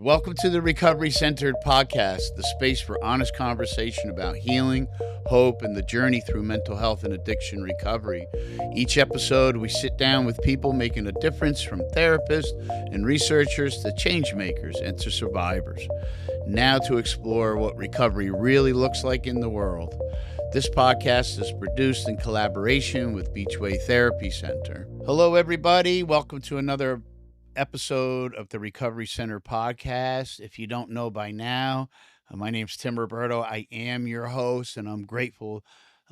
Welcome to the Recovery Centered Podcast, the space for honest conversation about healing, hope, and the journey through mental health and addiction recovery. Each episode, we sit down with people making a difference, from therapists and researchers to change makers and to survivors. Now to explore what recovery really looks like in the world. This podcast is produced in collaboration with Beachway Therapy Center. Hello, everybody. Welcome to another episode of the Recovery Center podcast. If you don't know by now, my name's Tim Roberto. I am your host, and I'm grateful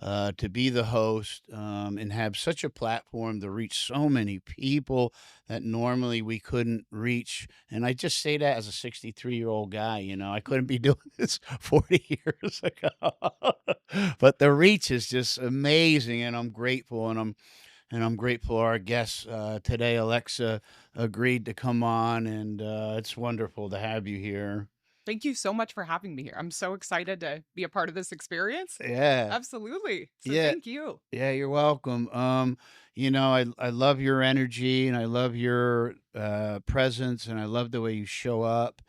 to be the host and have such a platform to reach so many people that normally we couldn't reach. And I just say that as a 63-year-old guy. I couldn't be doing this 40 years ago. But the reach is just amazing, and I'm grateful, and I'm grateful our guest today, Alexa, agreed to come on, and it's wonderful to have you here. Thank you so much for having me here. I'm so excited to be a part of this experience. Yeah, Absolutely. So yeah, thank you. yeah. You're welcome. I love your energy, and I love your presence, and I love the way you show up.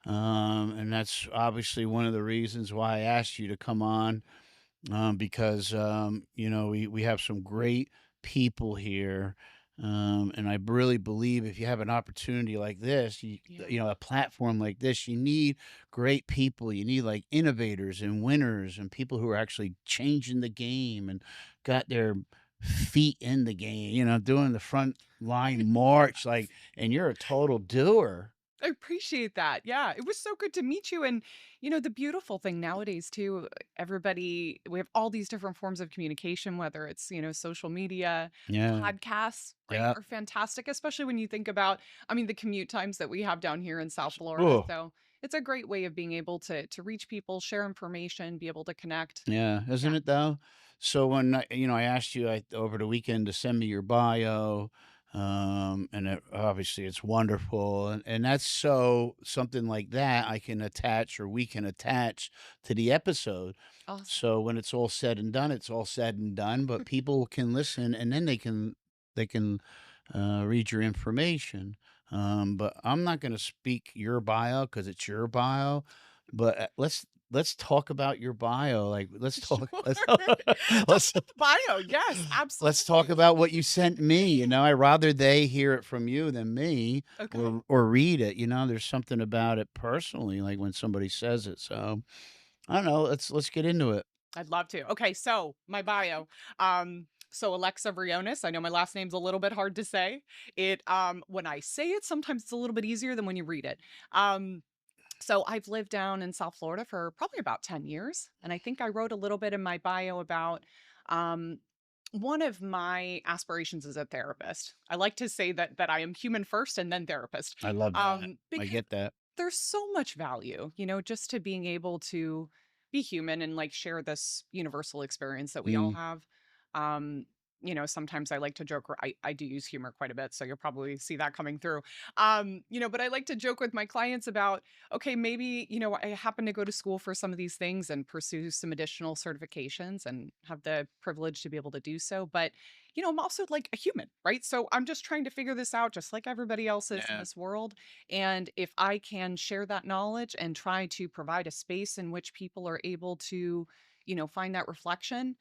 And that's obviously one of the reasons why I asked you to come on, because we have some great people here. And I really believe if you have an opportunity like this, Yeah. a platform like this, you need great people. You need like innovators and winners and people who are actually changing the game and got their feet in the game, doing the front line march, like, and you're a total doer. I appreciate that. Yeah. It was so good to meet you. And, the beautiful thing nowadays, too, we have all these different forms of communication, whether it's, social media, Yeah. podcasts, right, Yeah. are fantastic, especially when you think about, the commute times that we have down here in South Florida. Oh, So it's a great way of being able to reach people, share information, be able to connect. yeah, isn't Yeah. it though? So when I asked you over the weekend to send me your bio, and obviously it's wonderful, and that's so something like that I can attach, or we can attach to the episode. Awesome. So when it's all said and done, it's all said and done. But people can listen, and then they can read your information. But I'm not going to speak your bio because it's your bio. But let's talk about your bio. Like, let's talk. Sure. Let's Talk let's about the bio. Yes, let's talk absolutely. about what you sent me. I rather they hear it from you than me, Okay. or read it. There's something about it personally, like when somebody says it. So I don't know. Let's get into it. I'd love to. Okay, so my bio. So Alexa Vrionis. I know my last name's a little bit hard to say. When I say it, sometimes it's a little bit easier than when you read it. So I've lived down in South Florida for probably about 10 years. And I think I wrote a little bit in my bio about um one of my aspirations as a therapist. I like to say that I am human first and then therapist. I love that. I Because get that. there's so much value, just to being able to be human and like share this universal experience that we all Mm. have. Um, sometimes I like to joke, or I do use humor quite a bit, so you'll probably see that coming through. But I like to joke with my clients about, okay, maybe, I happen to go to school for some of these things and pursue some additional certifications and have the privilege to be able to do so. But I'm also like a human, right? So I'm just trying to figure this out just like everybody else is in Yeah. this world. And if I can share that knowledge and try to provide a space in which people are able to, find that reflection,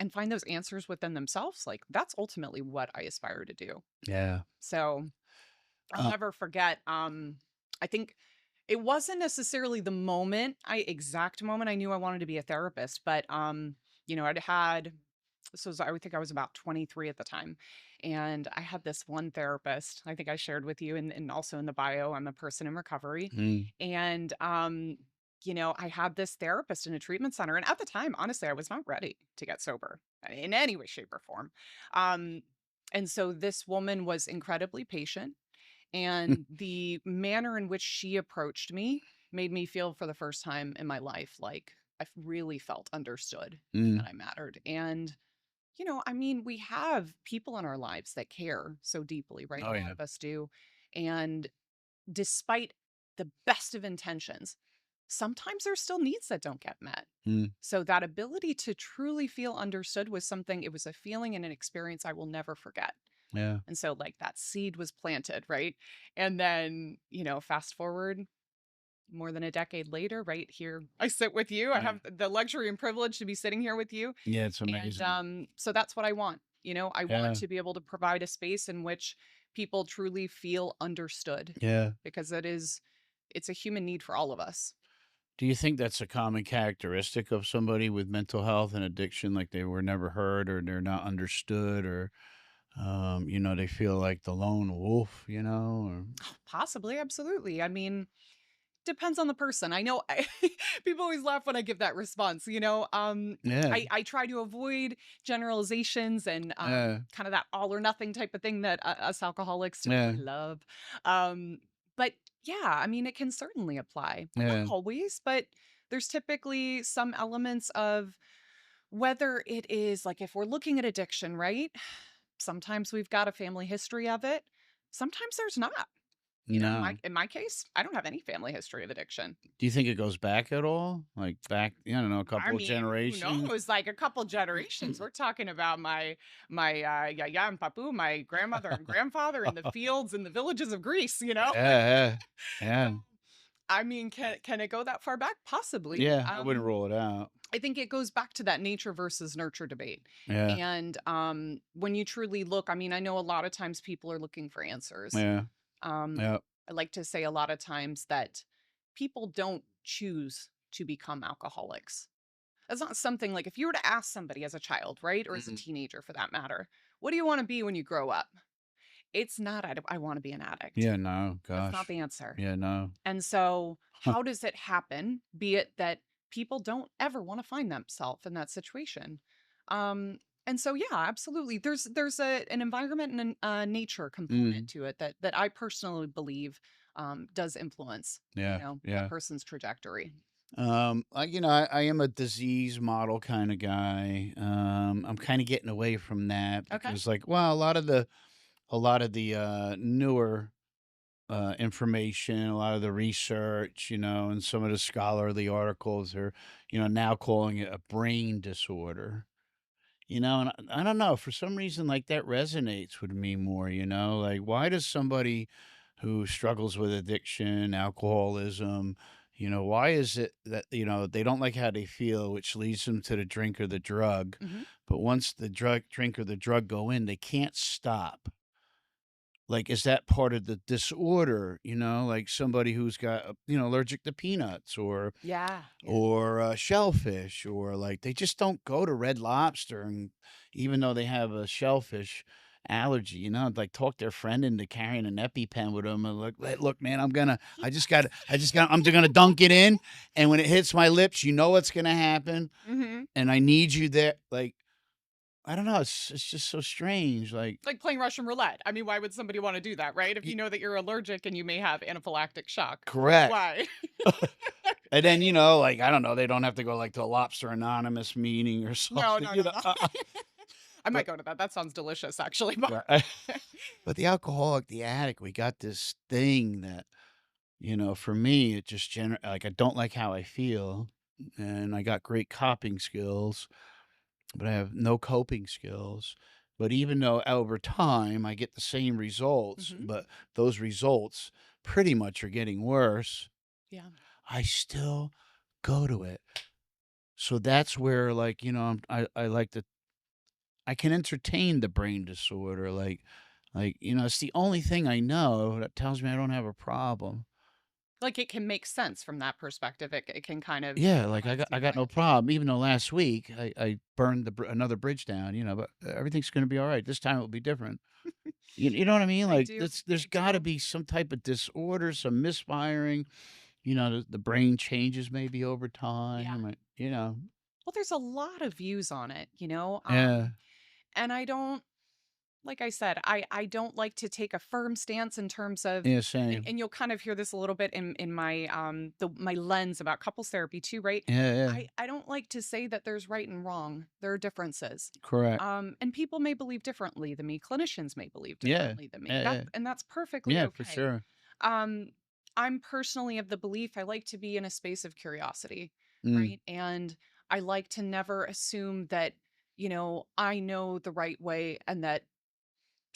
and find those answers within themselves, like that's ultimately what I aspire to do. Yeah. So I'll Uh, never forget. I think it wasn't necessarily the exact moment I knew I wanted to be a therapist, but I'd had I would think I was about 23 at the time. And I had this one therapist, I think I shared with you, and also in the bio, I'm a person in recovery. mm, And, I had this therapist in a treatment center. And at the time, honestly, I was not ready to get sober in any way, shape, or form. Um, and so this woman was incredibly patient. And the manner in which she approached me made me feel for the first time in my life like I really felt understood and that mm. I mattered. And we have people in our lives that care so deeply, right? A Oh lot yeah. of us do. And despite the best of intentions, sometimes there's still needs that don't get met. Mm. So that ability to truly feel understood was something, it was a feeling and an experience I will never forget. Yeah. And so like that seed was planted, right? And then, fast forward more than a decade later, right here, I sit with you. I Right. have the luxury and privilege to be sitting here with you. Yeah, it's And amazing. so that's what I want. I want Yeah. to be able to provide a space in which people truly feel understood Yeah. because it's a human need for all of us. Do you think that's a common characteristic of somebody with mental health and addiction, like they were never heard or they're not understood or they feel like the lone wolf, or Possibly, absolutely. I mean, depends on the person. I know people always laugh when I give that response. yeah, I try to avoid generalizations and yeah, kind of that all or nothing type of thing that us alcoholics yeah, typically love. But yeah, I mean, it can certainly apply. Not yeah, always, but there's typically some elements of whether it is like if we're looking at addiction, right? Sometimes we've got a family history of it. Sometimes there's not. no. In my case, I don't have any family history of addiction. Do you think it goes back at all? Like back, I don't know, a I couple of mean, who generations? knows? Like a couple generations. We're talking about my yaya and papu, my grandmother and grandfather in the fields in the villages of Greece. Yeah, yeah, So, yeah, I mean, can it go that far back? Possibly. yeah. I wouldn't rule it out. I think it goes back to that nature versus nurture debate. Yeah, And when you truly look, I mean, I know a lot of times people are looking for answers. yeah, Um, yeah. I like to say a lot of times that people don't choose to become alcoholics. That's not something like if you were to ask somebody as a child, right? Or as a Mhm. teenager for that matter, what do you want to be when you grow up? It's not, I want to be an addict. Yeah, no, That's not gosh. the answer. Yeah, no. And so, Huh. how does it happen? Be it that people don't ever want to find themselves in that situation. And so, yeah, absolutely. There's an environment and a nature component Mm, to it that I personally believe does influence, yeah, a yeah. person's trajectory. I am a disease model kind of guy. I'm kind of getting away from that Okay. because, like, well, a lot of the newer information, a lot of the research, and some of the scholarly articles are, now calling it a brain disorder. And I don't know, for some reason, like, that resonates with me more, like, why does somebody who struggles with addiction, alcoholism, why is it that, they don't like how they feel, which leads them to the drink or the drug, Hmm. but once the drink or the drug go in, they can't stop. Like, is that part of the disorder, like somebody who's got, allergic to peanuts or Yeah. Yeah. shellfish, or like they just don't go to Red Lobster, and even though they have a shellfish allergy, like talk their friend into carrying an EpiPen with them, and look, man, I'm just gonna dunk it in, and when it hits my lips, what's gonna happen, Hmm. and I need you there. Like, I don't know, it's just so strange. Like, Like playing Russian roulette. I mean, why would somebody want to do that, right? If you y- know that you're allergic and you may have anaphylactic shock. correct. Why? And then, like, I don't know, they don't have to go like to a Lobster Anonymous meeting or No, something, no, no, no. I might but go to that. That sounds delicious, actually. right. But the alcoholic, the addict, we got this thing that, for me, it just like, I don't like how I feel, and I got great coping skills, but I have no coping skills. But even though over time I get the same results, Hmm. but those results pretty much are getting worse, Yeah. I still go to it. So that's where, like, I like to I can entertain the brain disorder, like, it's the only thing I know that tells me I don't have a problem. Like it can make sense from that perspective. It can kind of Yeah, make like, I sense got in I your got no mind. problem, even though last week I burned another bridge down, but everyth's gonna be alright. This time it will be different. You know what I mean? I Like, do. there's I gotta do. be some type of disorder, some misfiring, the brain changes maybe over Yeah. time, Well, there's a lot of views on it, Yeah. and I don't like I said, I don't like to take a firm stance in terms of Yeah, and, same. and you'll kind of hear this a little bit in my my lens about couples therapy too, right? Yeah, yeah. I don't like to say that there's right and wrong. There are differences. Correct. And people may believe differently than me. Clinicians may believe Yeah. differently than me. Yeah, That yeah. and that's perfectly Yeah, for okay. sure. Um, I'm personally of the belief I like to be in a space of curiosity, Mm. right? And I like to never assume that, I know the right way and that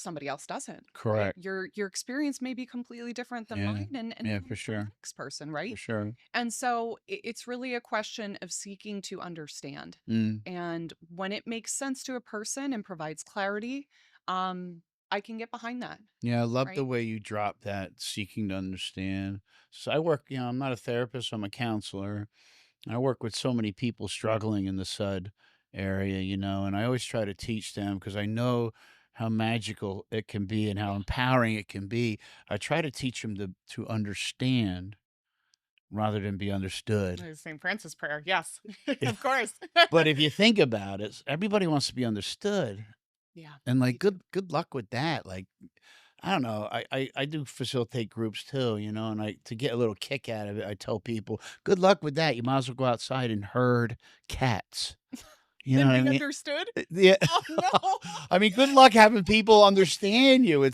somebody else doesn't, right? Correct. Your experience may be completely different than Yeah. mine and Yeah, for from the sure. next person, For right? sure. And so it's really a question of seeking to understand. Mm. And when it makes sense to a person and provides clarity, um, I can get behind that, Yeah, I love the right? way you drop that seeking to understand. So I work, I'm not a therapist, I'm a counselor. I work with so many people struggling in the SUD area, and I always try to teach them because I know how magical it can be and how Yeah. empowering it can be. I try to teach them to understand rather than be understood. St. Francis prayer. Yes, of course. But if you think about it, everybody wants to be understood. Yeah, And like they do. good luck with that. Like I don't know. I do facilitate groups too, and I to get a little kick out of it, I tell people, good luck with that. You might as well go outside and herd cats. You know Then what I be mean? understood? Yeah. Oh, no. I mean, good luck having people understand you.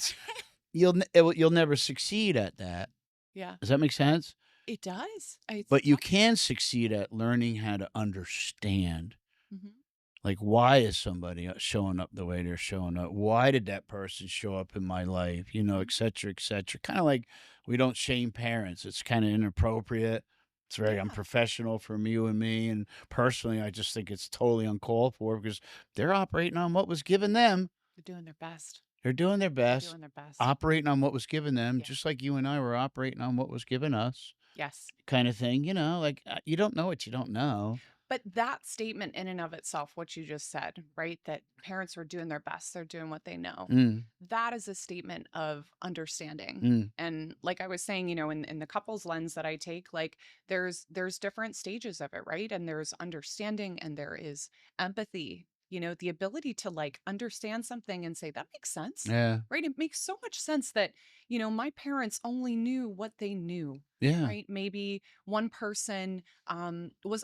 You'll never succeed at that. Yeah, Does that make sense? it does. It's But you definitely. can succeed at learning how to understand. Mhm. Like, why is somebody showing up the way they're showing up? Why did that person show up in my life? Mhm. Et cetera, et cetera. Kind of like we don't shame parents. It's kind of inappropriate. It's very Yeah, unprofessional from you and me. And personally, I just think it's totally uncalled for because they're operating on what was given them. they're doing their best. They're doing their They're best, doing their best. operating on what was given them, Yeah. just like you and I were operating on what was given us, Yes. kind of thing. Like you don't know what you don't know. But that statement in and of itself, what you just said, right? That parents are doing their best, they're doing what they know. Mm, That is a statement of understanding. mm, And like I was saying, in the couples lens that I take, like there's different stages of it, right? And there's understanding and there is empathy, the ability to like understand something and say, that makes sense. yeah, Right. It makes so much sense that, my parents only knew what they knew. yeah. Right. Maybe one person was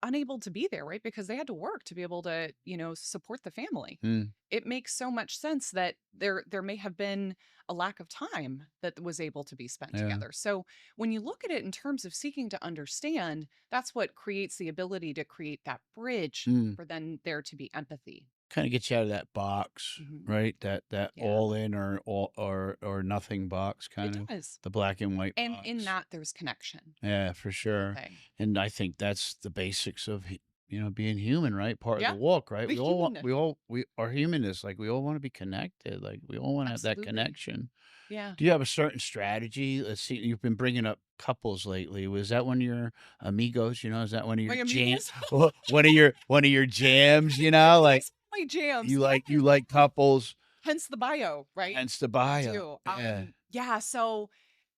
unable to be there, right? Because they had to work to be able to, support the family. Mm, It makes so much sense that there may have been a lack of time that was able to be spent yeah. together. So when you look at it in terms of seeking to understand, that's what creates the ability to create that bridge Mm. for then there to be empathy. Kinda get you out of that box, Mhm. right? That Yeah, all in or nothing box, it kind of, does. the black and white And in box. that, there's connection. Yeah, for That's the sure, thing. and I think that's the basics of being human, right? Part of the Yeah, walk, right? the humanness. We our humanness, like, we all wanna be connected, like, we all wanna have that Absolutely. connection. Yeah. Do you have a certain strategy? Let's see, you've been bringing up couples lately. Was that one of your amigos, is that one of My your amigos. one of your jams, It like, is my jams. you Yes. like couples? Hence the bio, right? Hence the I bio. do. Yeah. Yeah, so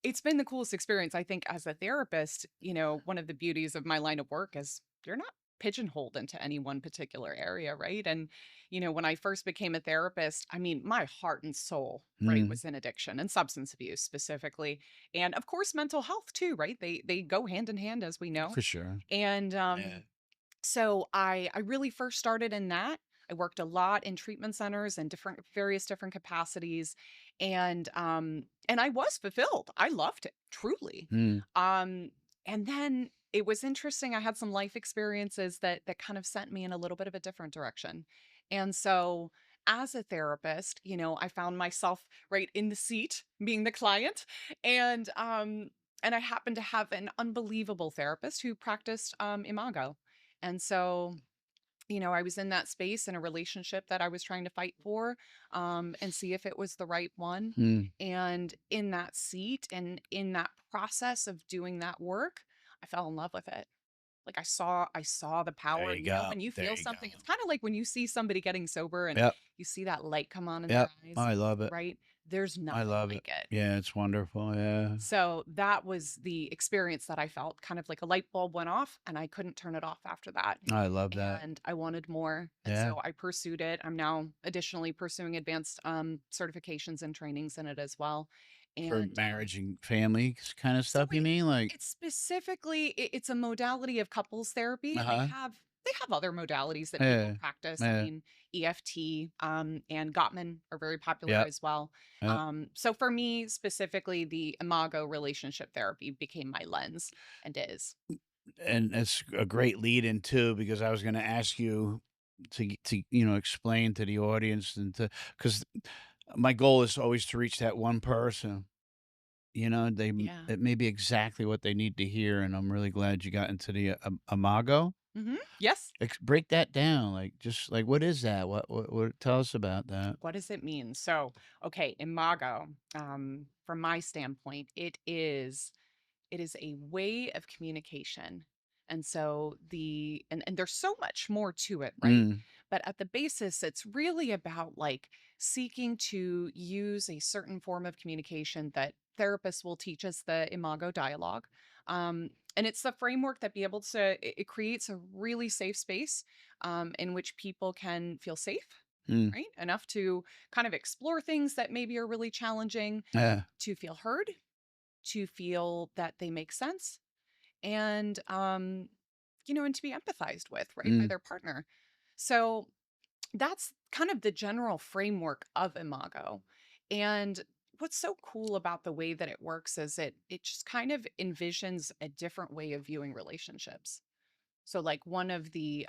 it's been the coolest experience. I think as a therapist, one of the beauties of my line of work is you're not pigeonholed into any one particular area, right? And, when I first became a therapist, I mean, my heart and soul, right, Mm, was in addiction and substance abuse specifically. And of course, mental health too, right? They go hand in hand as we know. for sure. And Yeah. so I really first started in that. I worked a lot in treatment centers and various different capacities, and I was fulfilled. I loved it truly. Mm, Um, and then it was interesting. I had some life experiences that kind of sent me in a little bit of a different direction, and so as a therapist, I found myself right in the seat, being the client, and um, and I happened to have an unbelievable therapist who practiced Imago. And so, I was in that space in a relationship that I was trying to fight for, and see if it was the right one. mm. And in that seat and in that process of doing that work, I fell in love with it. Like I saw the There power. you go. When you There feel you go. something, it's kind of like when you see somebody getting sober and Yep. you see that light come on in their Yep. eyes, I love it. right? There's I nothing love it. like it. Yeah, it's wonderful. Yeah. So that was the experience that I felt, kind of like a light bulb went off and I couldn't turn it off after that. I love that. And I wanted more. And Yeah. so I pursued it. I'm now additionally pursuing advanced certifications and trainings in it as well. For And marriage and family kind of so stuff, you mean? Like, it's specifically it's a modality of couples therapy, and they uh-huh. have other modalities that people Yeah. practice. I Yeah. mean, EFT and Gottman are very popular Yep. as well. Yep. So for me specifically, the Imago Relationship Therapy became my lens and is. And it's a great lead in too, because I was going to ask you to explain to the audience and because My goal is always to reach that one person, Yeah. it may be exactly what they need to hear, and I'm really glad you got into the, Imago. Yes. Break that down, like, just like, what is that? What tell us about that. What does it mean? So, okay, Imago, from my standpoint, it is a way of communication. And so and there's so much more to it, right? Mm, But at the basis, it's really about like seeking to use a certain form of communication that therapists will teach us the Imago dialogue. And it's the framework that be able to it creates a really safe space in which people can feel safe, mm, right? Enough to kind of explore things that maybe are really challenging, yeah, to feel heard, to feel that they make sense, and and to be empathized with, right, by mm, their partner. So that's kind of the general framework of Imago. And what's so cool about the way that it works is it just kind of envisions a different way of viewing relationships. So, like one of the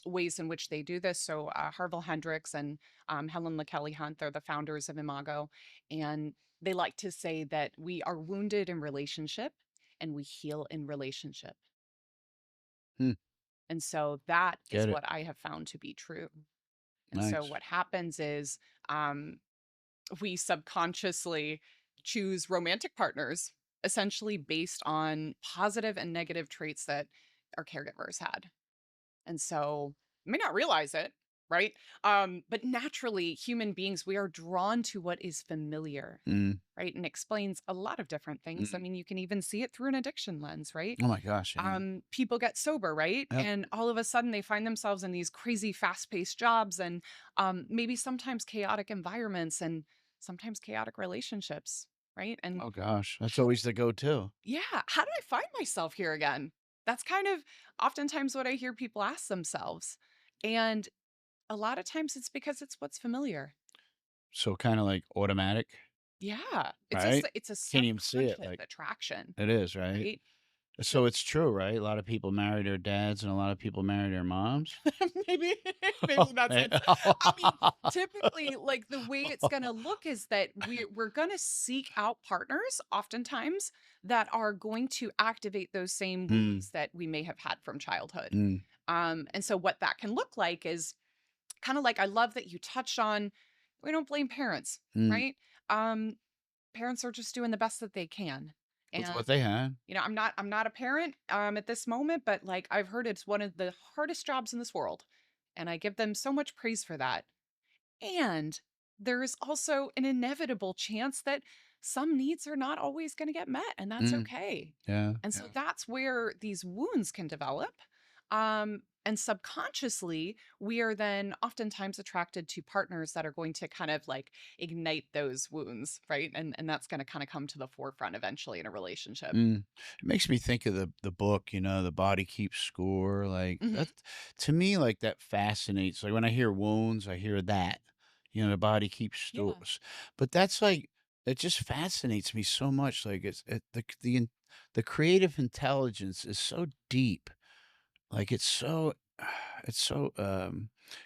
ways in which they do this, so Harville Hendricks and Helen LaKelly Hunt, they're the founders of Imago, and they like to say that we are wounded in relationship and we heal in relationship. mm, And so that is get it. what I have found to be true. And so Nice. what happens is um, we subconsciously choose romantic partners essentially based on positive and negative traits that our caregivers had. And so you may not realize it, right? But naturally, human beings, we are drawn to what is familiar, Mm, right? And explains a lot of different things. I mm. mean, you can even see it through an addiction lens, right? Oh my gosh, yeah. People get sober, right? Yep. And all of a sudden they find themselves in these crazy fast-paced jobs and maybe sometimes chaotic environments and sometimes chaotic relationships, right? And Oh gosh, that's how always the go-to. yeah, how did I find myself here again? That's kind of oftentimes what I hear people ask themselves. And a lot of times it's because it's what's familiar. So kinda like automatic, Yeah, right? it's a Can't even see it, subconscious like attraction, it is, right? right? So So it's true, right? A lot of people marry their dads and a lot of people marry their moms? maybe maybe Oh, that's man. it. I mean, typically, like the way it's gonna look is that we're gonna seek out partners oftentimes that are going to activate those same Mm, wounds that we may have had from childhood. mm, And so what that can look like is kind of like I love that you touched on we don't blame parents, mm. right? Um, Parents are just doing the best that they can. With And what they had. I'm not a parent at this moment, but like I've heard it's one of the hardest jobs in this world. And I give them so much praise for that. And there is also an inevitable chance that some needs are not always going to get met, and that's Mm, okay. yeah, And so yeah. that's where these wounds can develop. And subconsciously, we are then oftentimes attracted to partners that are going to kind of like ignite those wounds, right? And that's going to kind of come to the forefront eventually in a relationship. Mm. It makes me think of the book, The Body Keeps Score, like, that Hmm. to me, like, that fascinates, like, when I hear wounds, I hear that, the body keeps Yeah. stores, but that's, like it just fascinates me so much, like, the creative intelligence is so deep, like, it's so,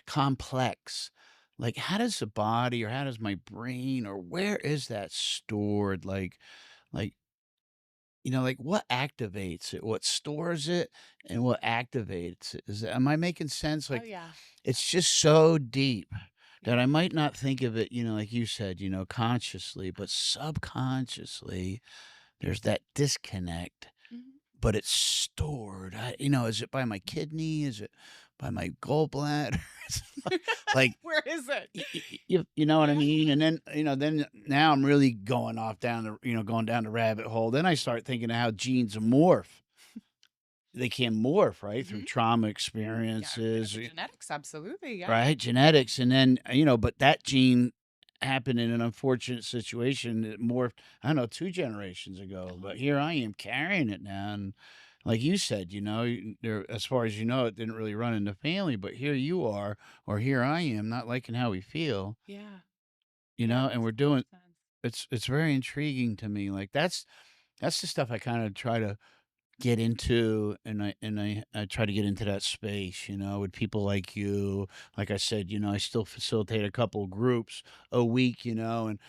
complex, like, how does the body or how does my brain or where is that stored, like like, what activates it? What stores it and what activates it? Am I making sense? Oh, Like, yeah. Yeah. it's just so deep that Yeah. I might not think of it, like you said, consciously, but subconsciously, there's that disconnect, Mhm. but it's stored. Is it by my kidney? Is it by my gallbladder? It's like, Where is it? you know what I Yeah. mean? And then, then now I'm really going off down going down the rabbit hole. Then I start thinking of how genes morph. They can morph, right? Through Mhm. trauma Yeah, yeah, experiences, the genetics, absolutely, yeah. right? Genetics. And then, but that gene happened in an unfortunate situation that morphed, I don't know, 2 generations ago. Uh-huh. But here I am carrying it now. And like you said, there, as far as you know, it didn't really run in the family, but here you are, or here I am, not liking how we feel. Yeah, yeah, it And makes we're so much doing sense. it's very intriguing to me, like, that's the stuff I kinda try to get into, and I try to get into that space, with people like you. Like I said, I still facilitate a couple groups a week, and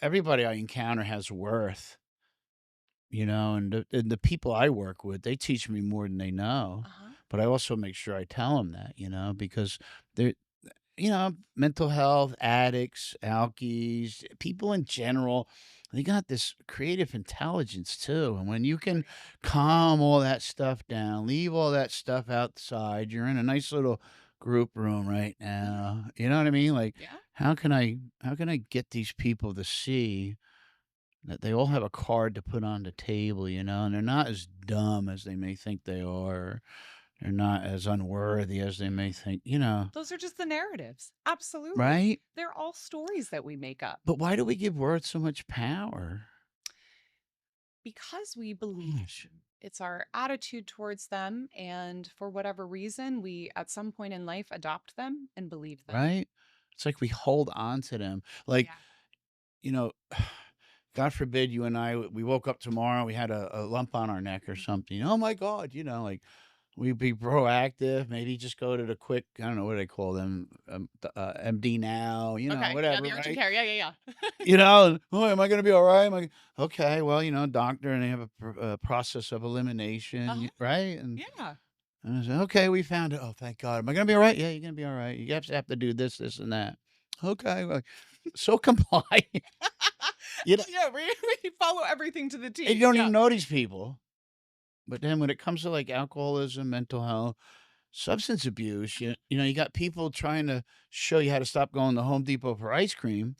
everybody I encounter has worth, and the people I work with, they teach me more than they know. Uh-huh. But I also make sure I tell them that, because they're mental health, addicts, alkies, people in general, they got this creative intelligence too. And when you Oh, can yeah. calm all that stuff down, leave all that stuff outside, you're in a nice little group room right Yeah. now. You know what I mean? Like, Yeah. how can I get these people to see that they all have a card to put on the table, and they're not as dumb as they may think they are. They're not as unworthy as they may think, Those are just the narratives. Absolutely. right? They're all stories that we make up But why do we give words so much power? because we believe Gosh, it's our attitude towards them. And for whatever reason, we at some point in life adopt them and believe them. right? It's like we hold on to them. Like, Yeah. you know, God forbid you and we woke up tomorrow, we had a lump on our neck or Mhm. something. Oh my God, like we'd be proactive, maybe just go to the quick, I don't know what do they call them, MD now, Okay. Yeah. whatever, The urgent right? care. Yeah. Yeah. Yeah. Oh, am I going to be all right? Okay? Well, doctor, and they have a process of elimination, Uh-huh. right? And Yeah. I said, "Okay, we found it. Oh, thank God. Am I gonna be all right? Yeah, you're gonna be all right. You have to do this, this, and that." Okay, well, so compliant. You know, Yeah. We follow everything to the and you T. don't Yeah. even know these people. But then when it comes to like alcoholism, mental health, substance abuse, you got people trying to show you how to stop going to Home Depot for ice cream,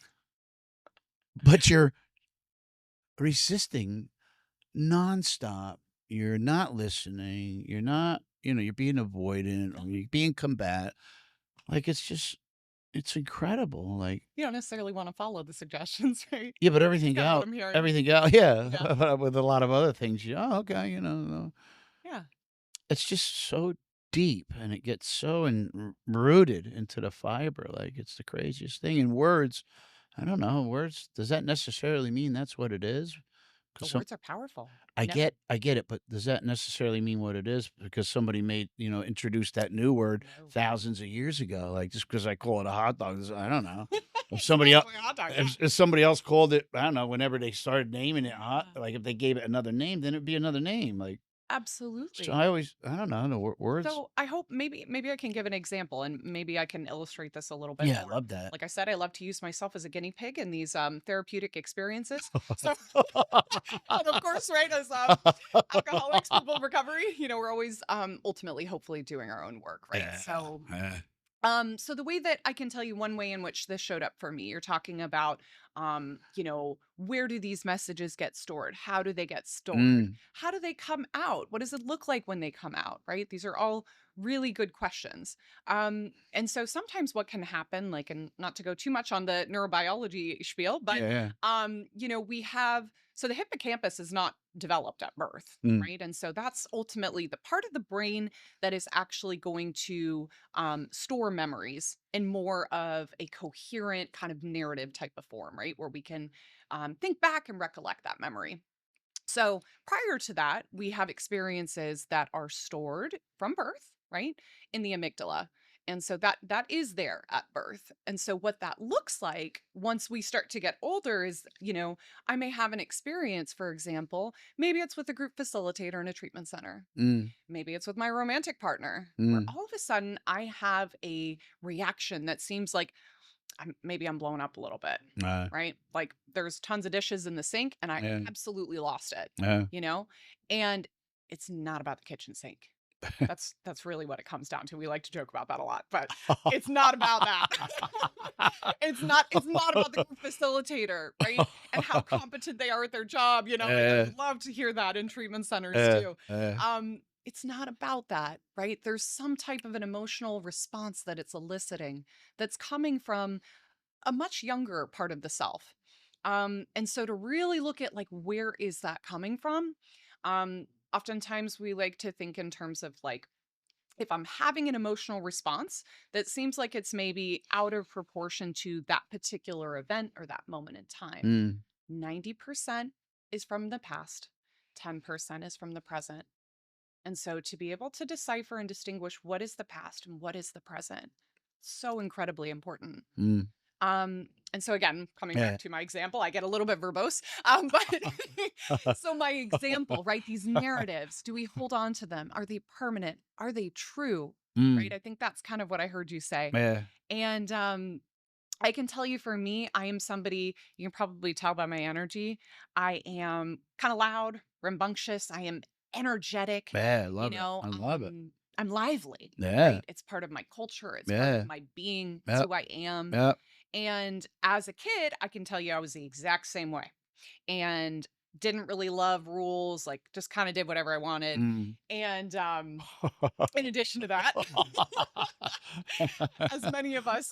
but you're resisting nonstop. You're not listening. You're not, you're being avoidant or Uh-huh. you're being combat. Like it's incredible. Like, You don't necessarily want to follow the suggestions, right? yeah, but It's kind of what I'm hearing. everything out, yeah, Yeah. with a lot of other things, okay, Yeah. it's just so deep and it gets so rooted into the fiber. Like it's the craziest thing. In words, I don't know, words, does that necessarily mean that's what it is? The Because words are powerful. I No. get it, but does that necessarily mean what it is? Because somebody introduced that new word No. thousands of years ago. Like just because I call it a hot dog, I don't know. If It's somebody else, basically a hot dog. Yeah. if somebody else called it, I don't know. Whenever they started naming it hot, Yeah. like if they gave it another name, then it'd be another name. Like so, Absolutely. I don't know the words. So I hope maybe I can give an example and maybe I can illustrate this a little bit Yeah, I more. love that. Like I said, I love to use myself as a guinea pig in these therapeutic experiences. So and of course, right, as alcoholics, people in recovery, we're always ultimately hopefully doing our own work, right? Yeah, So yeah. so the way that I can tell you one way in which this showed up for me, you're talking about, where do these messages get stored? How do they get stored? Mm, How do they come out? What does it look like when they come out? Right? These are all really good questions. And so sometimes what can happen, like, and not to go too much on the neurobiology spiel, but, yeah, yeah. we have, so the hippocampus is not developed at birth. Mm, Right. And so that's ultimately the part of the brain that is actually going to store memories in more of a coherent kind of narrative type of form, right? Where we can think back and recollect that memory. So prior to that, we have experiences that are stored from birth, right, in the amygdala. And so that is there at birth. And so what that looks like once we start to get older is, I may have an experience, for example, maybe it's with a group facilitator in a treatment center. mm, Maybe it's with my romantic partner, where mm. all of a sudden I have a reaction that seems like maybe I'm blown up a little bit, Uh, right? Like there's tons of dishes in the sink and I yeah, absolutely lost it, yeah. you know? And it's not about the kitchen sink. That's really what it comes down to. We like to joke about that a lot, but it's not about that. It's not about the group facilitator, right? And how competent they are at their job, like I Uh, would love to hear that in treatment centers uh, too. uh, It's not about that, right? There's some type of an emotional response that it's eliciting that's coming from a much younger part of the self. And so to really look at like where is that coming from? Oftentimes we like to think in terms of like if I'm having an emotional response that seems like it's maybe out of proportion to that particular event or that moment in time, mm, 90% is from the past. 10% is from the present. And so to be able to decipher and distinguish what is the past and what is the present, so incredibly important. Mm. And so again, coming back Yeah. to my example, I get a little bit verbose. But so my example, right? These narratives, do we hold on to them? Are they permanent? Are they true? Right? Mm. I think that's kind of what I heard you say. Yeah. And I can tell you for me, I am somebody, you can probably tell by my energy. I am kind of loud, rambunctious. I am energetic, Yeah. I you love it. know, I love it. I'm lively, Yeah. right? It's part of my culture, it's part of Yeah. my being, it's Yep. who I am. Yep. And as a kid, I can tell you I was the exact same way and didn't really love rules, like just kind of did whatever I wanted. Mm. And in addition to that, as many of us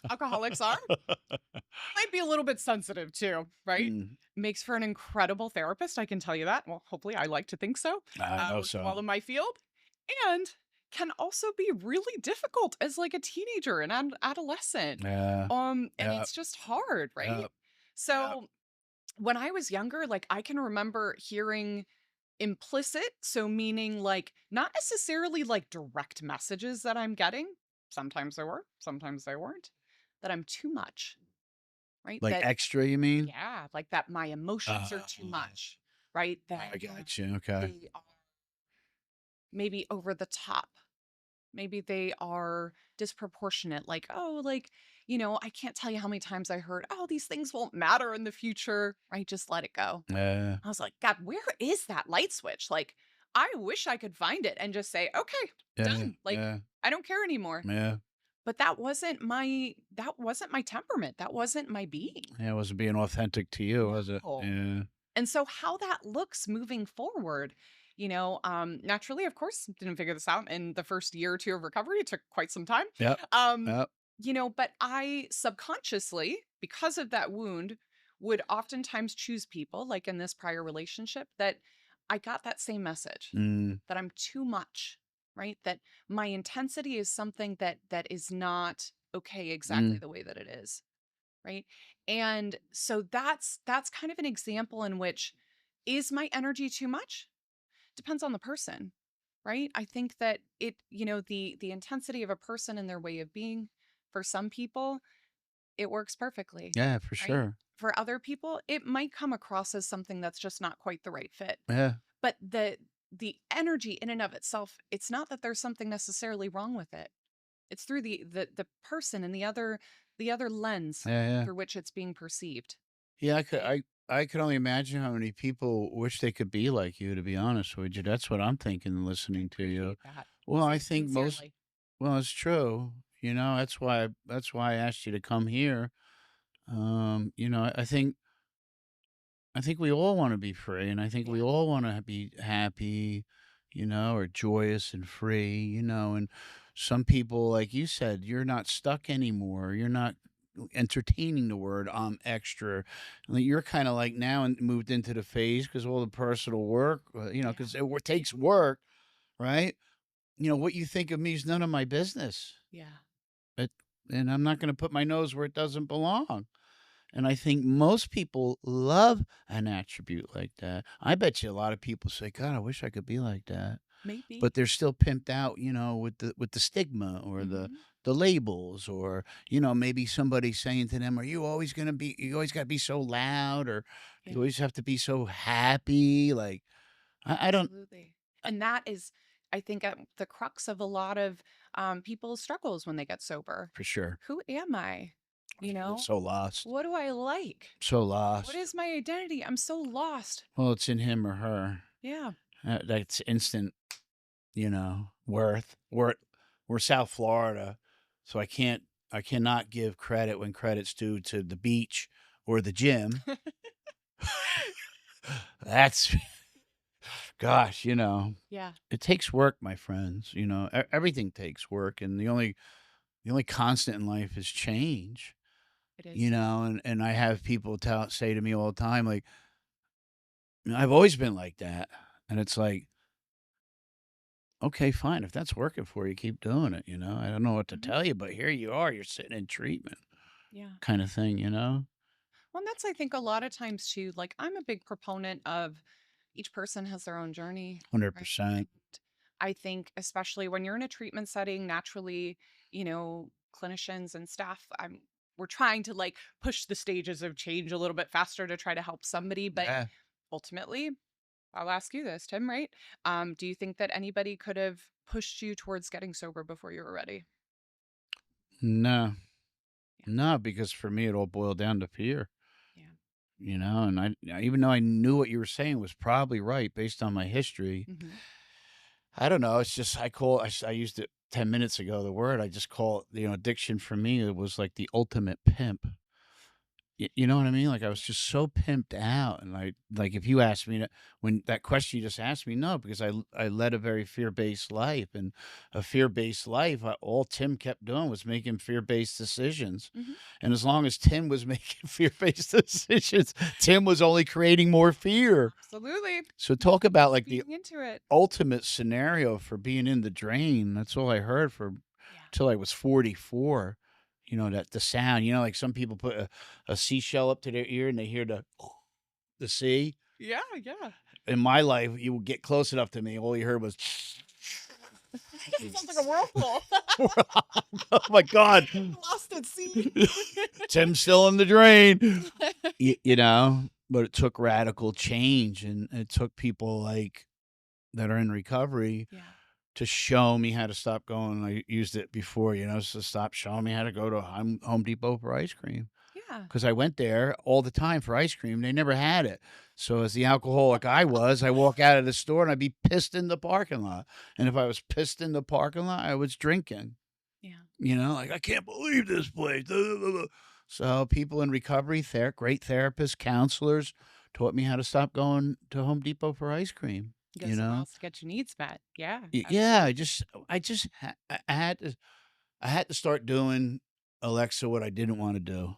alcoholics are, might be a little bit sensitive too, right? Mm. Makes for an incredible therapist, I can tell you that. Well, hopefully, I like to think so. I know Working well so. in my field, and can also be really difficult as like a teenager and adolescent. Yeah. And Yep. it's just hard, right? Yep. Yep. So when I was younger, like I can remember hearing implicit, so meaning like not necessarily like direct messages that I'm getting. Sometimes they were, sometimes they weren't. That I'm too much, right? Like That extra, you mean? yeah, like that my emotions are Uh, too much, right? That I got you. Okay. they are maybe over the top. Maybe they are disproportionate. Like, oh, like, I can't tell you how many times I heard, oh, these things won't matter in the future, right? Just let it go. Yeah. I was like, God, where is that light switch? Like, I wish I could find it and just say, okay, Yeah. done. Like, Yeah. I don't care anymore. Yeah. But that wasn't my temperament. That wasn't my being. Yeah. It wasn't being authentic to you, was it? No. Yeah. And so how that looks moving forward, naturally, of course, didn't figure this out in the first year or two of recovery. It took quite some time. Yep. Um, Yep. but I subconsciously, because of that wound, would oftentimes choose people, like in this prior relationship, that I got that same message Mm. that I'm too much, right? That my intensity is something that is not okay exactly Mm. the way that it is, right? And so that's kind of an example in which is my energy too much? Depends on the person, right? I think that the intensity of a person and their way of being, for some people, it works perfectly, Yeah, for right? sure. For other people, it might come across as something that's just not quite the right fit. Yeah. But the energy in and of itself, it's not that there's something necessarily wrong with it. It's through the person and the other lens Yeah. Yeah. through which it's being perceived, Yeah. right? I could only imagine how many people wish they could be like you, to be honest with you. That's what I'm thinking I listening to you. appreciate that. Well, I think most, Sincerely. well, it's true. That's why I asked you to come here. I think we all want to be free, and I think we Yeah. all want to be happy, or joyous and free, and some people, like you said, you're not stuck anymore. You're not entertaining the word extra. Like, you're kind of like now and moved into the phase because all the personal work, Yeah. because it takes work, right? What you think of me is none of my business. Yeah. But and I'm not going to put my nose where it doesn't belong. And I think most people love an attribute like that. I bet you a lot of people say, "God, I wish I could be like that." Maybe. But they're still pimped out, with the stigma or Mhm. the labels, or maybe somebody saying to them, "Are you always gonna be? You always got to be so loud, or you Yeah. always have to be so happy." Like, I don't, Absolutely. And that is, I think, at the crux of a lot of people's struggles when they get sober. for sure. Who am I? I You feel know, so lost, what do I like? so What lost. is my identity? I'm so lost. Well, it's in him or her. Yeah. That's instant. Worth. We're South Florida, so I cannot give credit when credit's due to the beach or the gym. That's gosh, Yeah, it takes work, my friends. Everything takes work, and the only constant in life is change. it is. And I have people say to me all the time, like, I've always been like that, and it's like, okay, fine. If that's working for you, keep doing it. I don't know what to Mhm. tell you, but here you are. You're sitting in treatment, Yeah. kind of thing. Well, and that's, I think, a lot of times too, like I'm a big proponent of, each person has their own journey, right? 100%. I think especially when you're in a treatment setting, naturally, clinicians and staff, we're trying to like push the stages of change a little bit faster to try to help somebody, but Yeah. ultimately, I'll ask you this, Tim, right? Do you think that anybody could have pushed you towards getting sober before you were ready? No. Yeah. No, because for me, it all boiled down to fear, Yeah. and even though I knew what you were saying was probably right based on my history, Hmm. I don't know. It's just I used it 10 minutes ago. The word I just call it, addiction for me. It was like the ultimate pimp. You know what I mean? Like I was Yeah. just so pimped out, and like if you asked me when that question you just asked me, no, because I led a very fear based life, and a fear based life. All Tim kept doing was making fear based decisions, Hmm. and as long as Tim was making fear based decisions, Tim was only creating more fear. Absolutely. So talk about Keep like the feeding into it. ultimate scenario for being in the drain. That's all I heard for Yeah. till I was 44. That the sound, like some people put a seashell up to their ear and they hear the sea. Yeah. Yeah. In my life, you would get close enough to me, all you heard was It sounds like a whirlpool. oh my God. Lost at sea. Tim's still in the drain. But it took radical change, and it took people like that are in recovery Yeah. to show me how to stop going. I used it before, so stop showing me how to go to Home Depot for ice cream. Yeah. Because I went there all the time for ice cream. They never had it. So as the alcoholic I walk out of the store and I'd be pissed in the parking lot. And if I was pissed in the parking lot, I was drinking. Yeah. Like, I can't believe this place. So people in recovery, great therapists, counselors taught me how to stop going to Home Depot for ice cream. Go somewhere else to get your needs met. Yeah. Yeah, Absolutely. I just I had to start doing, Alexa, what I didn't want to do.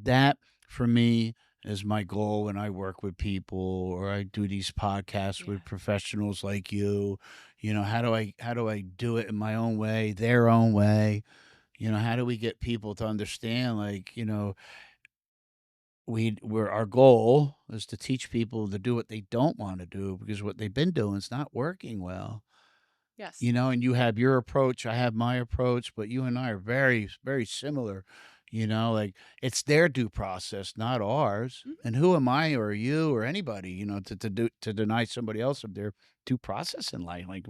That for me is my goal when I work with people or I do these podcasts Yeah. with professionals like you. How do I do it in my own way, their own way? How do we get people to understand like, our goal is to teach people to do what they don't want to do because what they've been doing is not working well. Yes. And you have your approach, I have my approach, but you and I are very, very similar. Like it's their due process, not ours. Mhm. And who am I or you or anybody, to deny somebody else of their due process in life? Like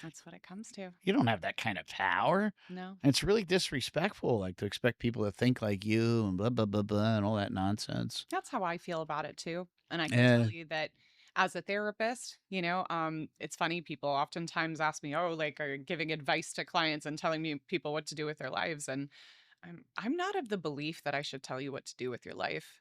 That's what it comes to. you don't have that kind of power. No. And it's really disrespectful, like to expect people to think like you and blah blah blah blah and all that nonsense. That's how I feel about it too. And I can tell Yeah. you that as a therapist, it's funny. People oftentimes ask me, "Oh, like, are you giving advice to clients and telling me people what to do with their lives?" And I'm not of the belief that I should tell you what to do with your life.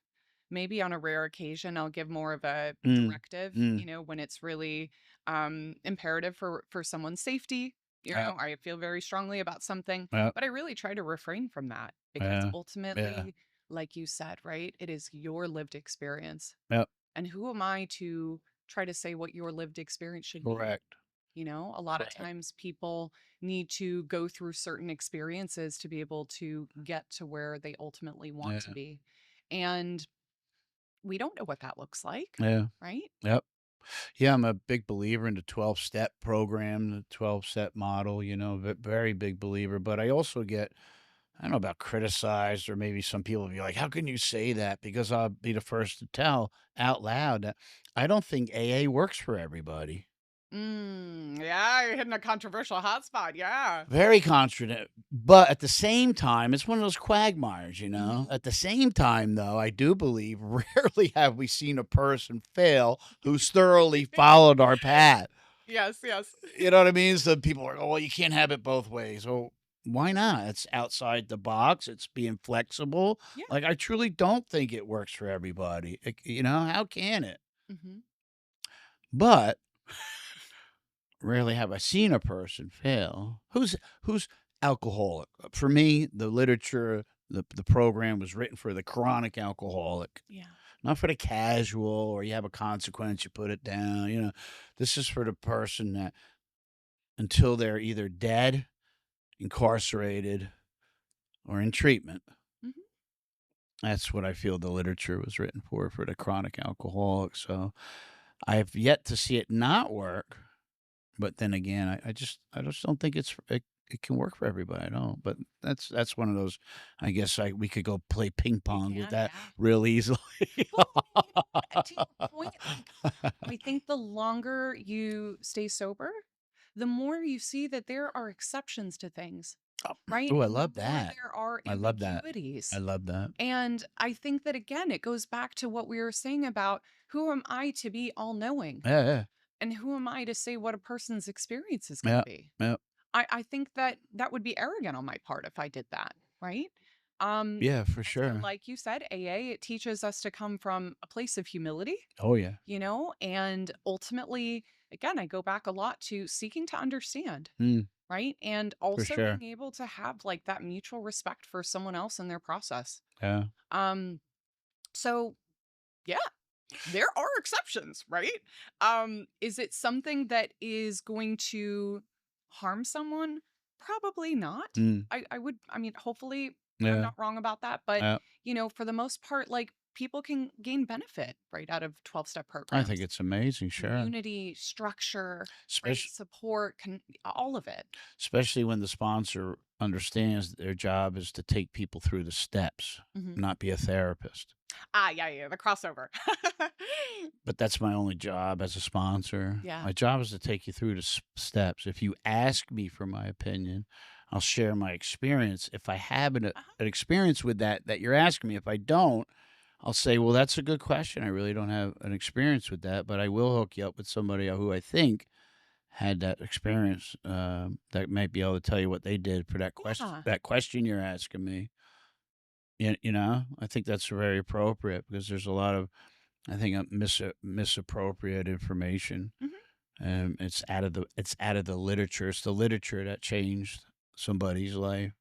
Maybe on a rare occasion, I'll give more of a Mm, directive. mm, When it's really imperative for someone's safety. yeah, I feel very strongly about something, yeah, but I really try to refrain from that because yeah, yeah, ultimately, like you said, right, it is your lived experience. yeah. And who am I to try to say what your lived experience should be? Correct. A lot of Correct. times people need to go through certain experiences to be able to get to where they ultimately want to Yeah. be. And we don't know what that looks like, Yeah. right? Yep. Yeah, I'm a big believer in the 12-step program, the 12-step model, very big believer. But I also get, I don't know about criticized, or maybe some people will be like, how can you say that? Because I'll be the first to tell out loud that I don't think AA works for everybody. Yeah, you're hitting a controversial hotspot. Yeah. Very confident. But at the same time, it's one of those quagmires, Hmm. At the same time, though, I do believe rarely have we seen a person fail who's thoroughly followed our path. Yes, yes. You know what I mean? So people are, oh, well, you can't have it both ways. Well, why not? It's outside the box. It's being flexible. Yeah. Like, I truly don't think it works for everybody. How can it? Hmm. But rarely have I seen a person fail who's alcoholic. For me, the literature, the program was written for the chronic alcoholic, Yeah. not for the casual or you have a consequence, you put it down. This is for the person that until they're either dead, incarcerated, or in treatment. Hmm. That's what I feel the literature was written for the chronic alcoholic. So I have yet to see it not work, but then again, I just don't think it can work for everybody. I don't. But that's one of those. I guess we could go play ping You pong with can, that yeah. real easily. Well, and you know what? To your point, like, I think the longer you stay sober, the more you see that there are exceptions to things, right? Oh, I And the love more that. there are I love that. I ambiguities. love that. And I think that, again, it goes back to what we were saying about who am I to be all knowing? Yeah, yeah, And who am I to say what a person's experience is going to yeah, be? yeah, I think that that would be arrogant on my part if I did that, right? Um, yeah, for I feel sure. like you said, AA, it teaches us to come from a place of humility, Oh yeah. and ultimately, again, I go back a lot to seeking to understand, Mm, right? And for also sure. being able to have like that mutual respect for someone else and their process. Yeah. Um, so yeah, there are exceptions, right? Is it something that is going to harm someone? Probably not. Mm, I mean, hopefully I'm yeah. not wrong about that, but Yeah. for the most part, like people can gain benefit, right, out of 12-step I think programs. it's amazing. Sure. Community, structure, right? Especially Support, all of it. especially when the sponsor understands that their job is to take people through the steps, Mhm. not be a therapist. Ah, yeah, yeah, the crossover. But that's my only job as a sponsor. Yeah. My job is to take you through the steps. If you ask me for my opinion, I'll share my experience. If I have Uh-huh. an experience with that you're asking me, if I don't, I'll say, well, that's a good question. I really don't have an experience with that, but I will hook you up with somebody who I think had that experience that might be able to tell you what they did for Yeah. that question you're asking me. I think that's very appropriate because there's a lot of I think misappropriate information. Mhm. It's out of the literature. It's the literature that changed somebody's life,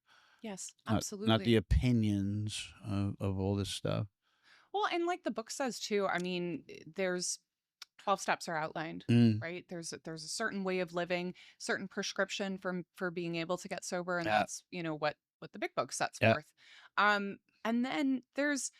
Yes, not the absolutely. opinions of all this stuff. Well, and like the book says too, I mean, there's 12 steps are outlined, Mm, right? There's a certain way of living, certain prescription for being able to get sober, and yeah, that's, what the big book sets yeah. forth. And then there's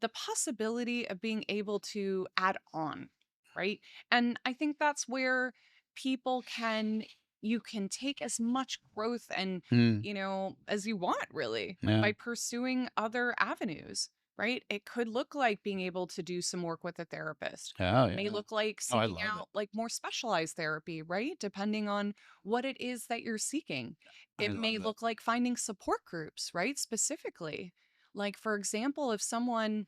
the possibility of being able to add on, right? And I think that's where people can you can take as much growth and, Mm, as you want really yeah. by pursuing other avenues, right? It could look like being able to do some work with a therapist. Oh, May yeah. look like Oh, I seeking love it. out like more specialized therapy, right? Depending on what it is that you're seeking. I It may love it. look like finding support groups, right? Specifically. Like, for example, if someone,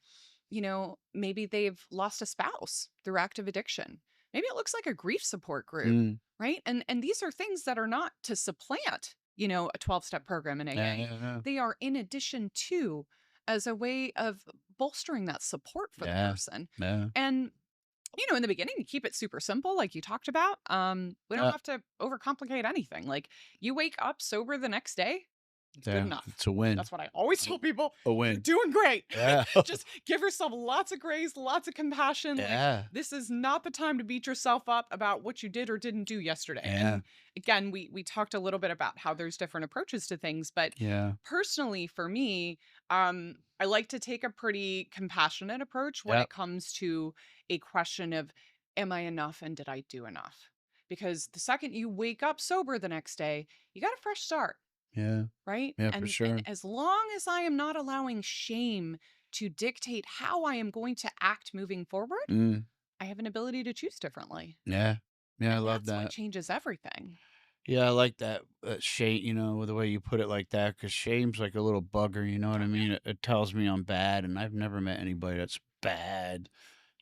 maybe they've lost a spouse through active addiction, maybe it looks like a grief support group, Mm, right? And these are things that are not to supplant, a 12-step program in yeah, AA. yeah, yeah. They are in addition to as a way of bolstering that support for the Yeah, person. yeah, And in the beginning, you keep it super simple, like you talked about. We don't yeah, have to overcomplicate anything. Like you wake up sober the next day, it's good yeah. enough. It's a win. That's what I always tell people. A You're win. doing great. Yeah. Just give yourself lots of grace, lots of compassion. Like, Yeah. this is not the time to beat yourself up about what you did or didn't do yesterday. Yeah. And again, we talked a little bit about how there's different approaches to things, but Yeah. personally for me, I like to take a pretty compassionate approach when Yep. it comes to a question of, am I enough and did I do enough? Because the second you wake up sober the next day, you got a fresh start, Yeah. right? Yeah, for And sure. as long as I am not allowing shame to dictate how I am going to act moving forward, Mm, I have an ability to choose differently. yeah. Yeah, I And love that's what that. changes everything. Yeah, I like that, shame, with the way you put it like that, because shame's like a little bugger, you know what I Oh yeah. mean? It tells me I'm bad, and I've never met anybody that's bad,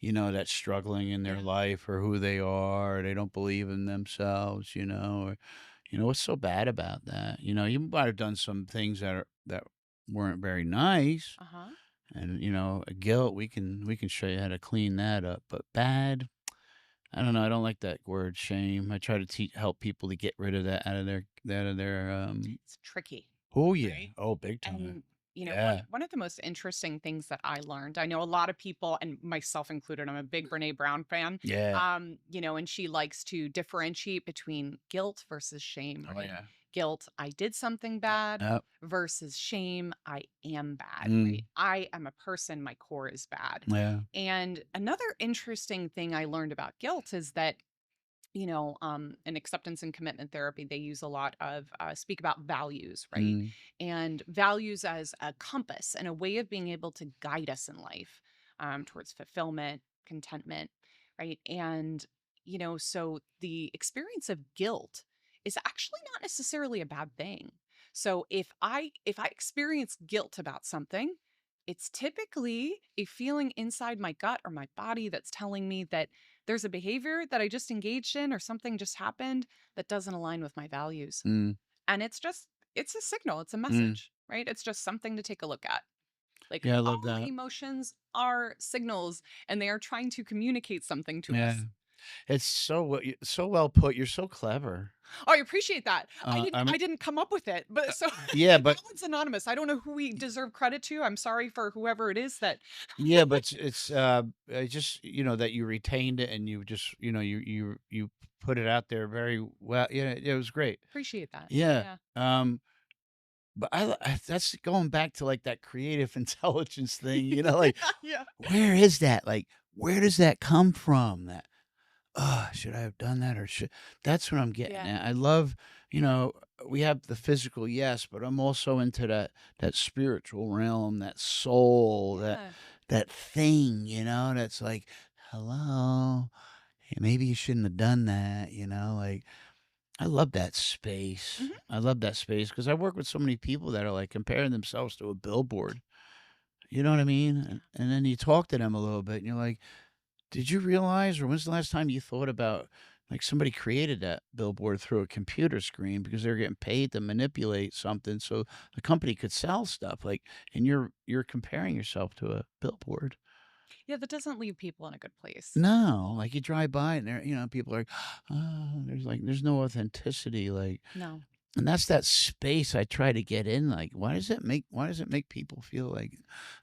that's struggling in their Yeah. life or who they are, or they don't believe in themselves, or, what's so bad about that? You might have done some things that weren't very nice, Uh-huh. and, guilt, we can show you how to clean that up, but bad, I don't know, I don't like that word shame. I try to help people to get rid of that out of their It's tricky, oh yeah. right? Oh, big time. And one Yeah. one of the most interesting things that I learned, I know a lot of people, and myself included, I'm a big Brene Brown fan. Yeah. And she likes to differentiate between guilt versus shame, Oh right? yeah. Guilt, I did something bad, Yep. versus shame, I am bad, right? Mm. I am a person, my core is bad. Yeah. And another interesting thing I learned about guilt is that, in acceptance and commitment therapy, they use a lot of speak about values, right? Mm. And values as a compass and a way of being able to guide us in life towards fulfillment, contentment, right? And, so the experience of guilt is actually not necessarily a bad thing. So if I experience guilt about something, it's typically a feeling inside my gut or my body that's telling me that there's a behavior that I just engaged in or something just happened that doesn't align with my values. Mm. And it's a signal, it's a Mm. message, right? It's just something to take a look at. Like Yeah, I love all that. emotions are signals and they are trying to communicate something to Yeah. us. It's so well put. You're so clever. Oh, I appreciate that. I mean, I didn't come up with it, but so yeah, that but one's anonymous. I don't know who we deserve credit to. I'm sorry for whoever it is that yeah, but just that you retained it and you just you put it out there very well. Yeah, it was great. appreciate that. Yeah. Yeah. But that's going back to like that creative intelligence thing. Like Yeah. where is that? Like where does that come from? That should I have done that or should that's what I'm getting Yeah. at. I love, you know, we have the physical, yes, but I'm also into that spiritual realm, that soul, Yeah. that thing, that's like, hello, hey, maybe you shouldn't have done that, like I love that space. Mhm. I love that space because I work with so many people that are like comparing themselves to a billboard. You know what I mean? Yeah. And then you talk to them a little bit and you're like, did you realize, or when's the last time you thought about like somebody created that billboard through a computer screen because they're getting paid to manipulate something so the company could sell stuff like and you're comparing yourself to a billboard. Yeah, that doesn't leave people in a good place. No, like you drive by and there, people are like, oh, there's no authenticity, like No. and that's that space I try to get in. Like, why does it make people feel like,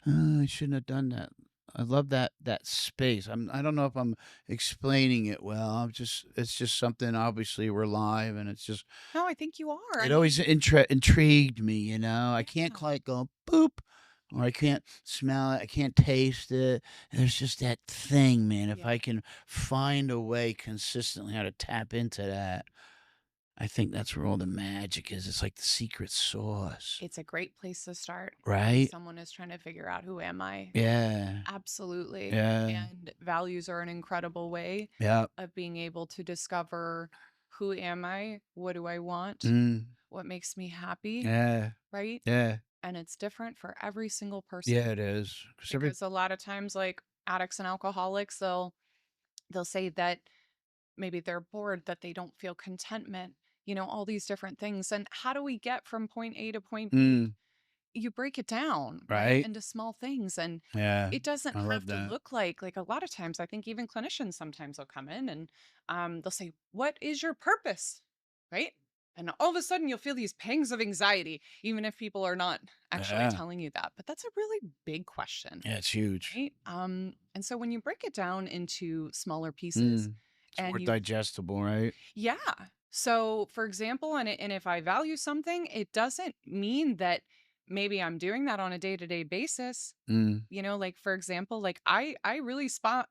"Oh, I shouldn't have done that?" I love that space. I don't know if I'm explaining it well. It's just something. Obviously, we're live, and it's just No, I think you are. I it always mean, intrigued me. I can't yeah. quite go boop, or I can't smell it. I can't taste it. There's just that thing, man. If Yeah. I can find a way consistently how to tap into that. I think that's where all the magic is. It's like the secret sauce, It's a great place to start when right? someone is trying to figure out who am I. Yeah. Absolutely. Yeah. And values are an incredible way Yeah. of being able to discover who am I? What do I want? Mm. What makes me happy? Yeah. Right? Yeah. And it's different for every single Yeah, person it is. 'Cause every because a lot of times like addicts and alcoholics they'll say that maybe they're bored, that they don't feel contentment, all these different things. And how do we get from point A to point B? mm, You break it down, right, right? into small things. And Yeah. it doesn't I have love to that. look like a lot of times, I think even clinicians sometimes will come in and they'll say, what is your purpose? Right. And all of a sudden you'll feel these pangs of anxiety, even if people are not actually Yeah. telling you that. But that's a really big question. Yeah, it's huge. Right. And so when you break it down into smaller pieces Mm. It's more and you digestible, right? yeah. So, for example, and if I value something, it doesn't mean that maybe I'm doing that on a day-to-day basis. Mm. Like for example, like I really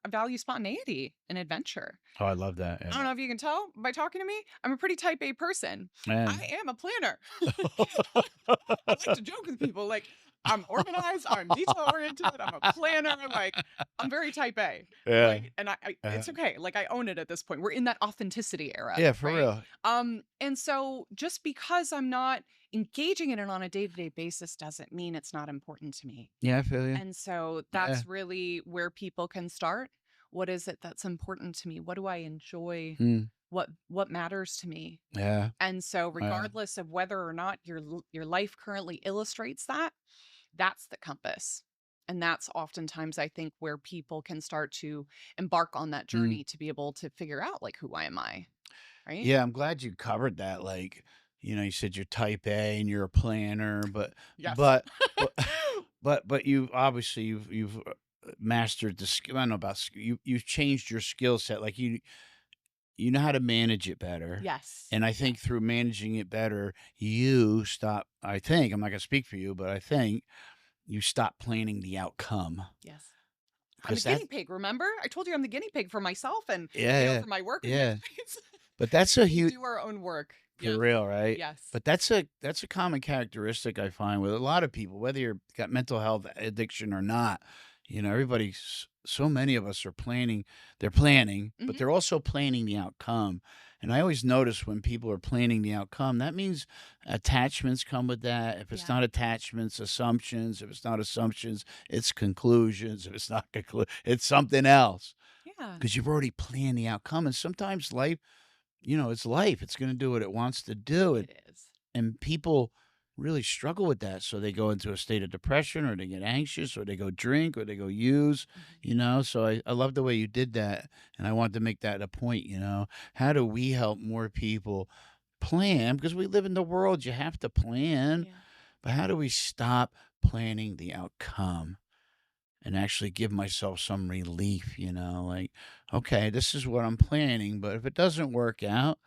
value spontaneity and adventure. Oh, I love that. I don't know if you can tell by talking to me. I'm a pretty type A person. Yeah. I am a planner. I like to joke with people like I'm organized, I'm detail oriented, I'm a planner, like I'm very type A, Yeah. right? And Uh, it's okay. Like I own it at this point. We're in that authenticity era, yeah, for right? real. And so just because I'm not engaging in it on a day-to-day basis doesn't mean it's not important to me. Yeah, I feel you. And so Yeah. that's really where people can start. What is it that's important to me? What do I enjoy? Mm. What matters to me? Yeah. And so Yeah. regardless of whether or not your life currently illustrates that, that's the compass. And that's oftentimes I think where people can start to embark on that Mm. journey to be able to figure out like who am I, right? Yeah, I'm glad you covered that. Like, you said you're type A and you're a planner, Yes. but, but, but you obviously you've mastered the skill. I don't know about you've changed your skill set. Like you know how to manage it better. Yes. And I Yes. think through managing it better, you stop, I think, I'm not going to speak for you, but I think you stop planning the outcome. Yes. I'm the Because that, guinea pig, remember? I told you I'm the guinea pig for myself and, yeah, for my work and yeah. things. But that's a We huge, do our own work. for Yes. real, right? Yes. But that's a common characteristic I find with a lot of people, whether you're got mental health addiction or not. Everybody's so many of us are planning. They're planning, but Mhm. they're also planning the outcome. And I always notice when people are planning the outcome, that means attachments come with that. If it's Yeah. not attachments, assumptions. If it's not assumptions, it's conclusions. If it's not it's something else Yeah. because you've already planned the outcome. And sometimes life, it's life. It's going to do what it wants to do. It is. And people really struggle with that. So they go into a state of depression or they get anxious or they go drink or they go use, Mhm. So I love the way you did that. And I wanted to make that a point. How do we help more people plan? Because we live in the world, you have to plan. Yeah. But how do we stop planning the outcome? And actually give myself some relief, like, okay, this is what I'm planning, but if it doesn't work out,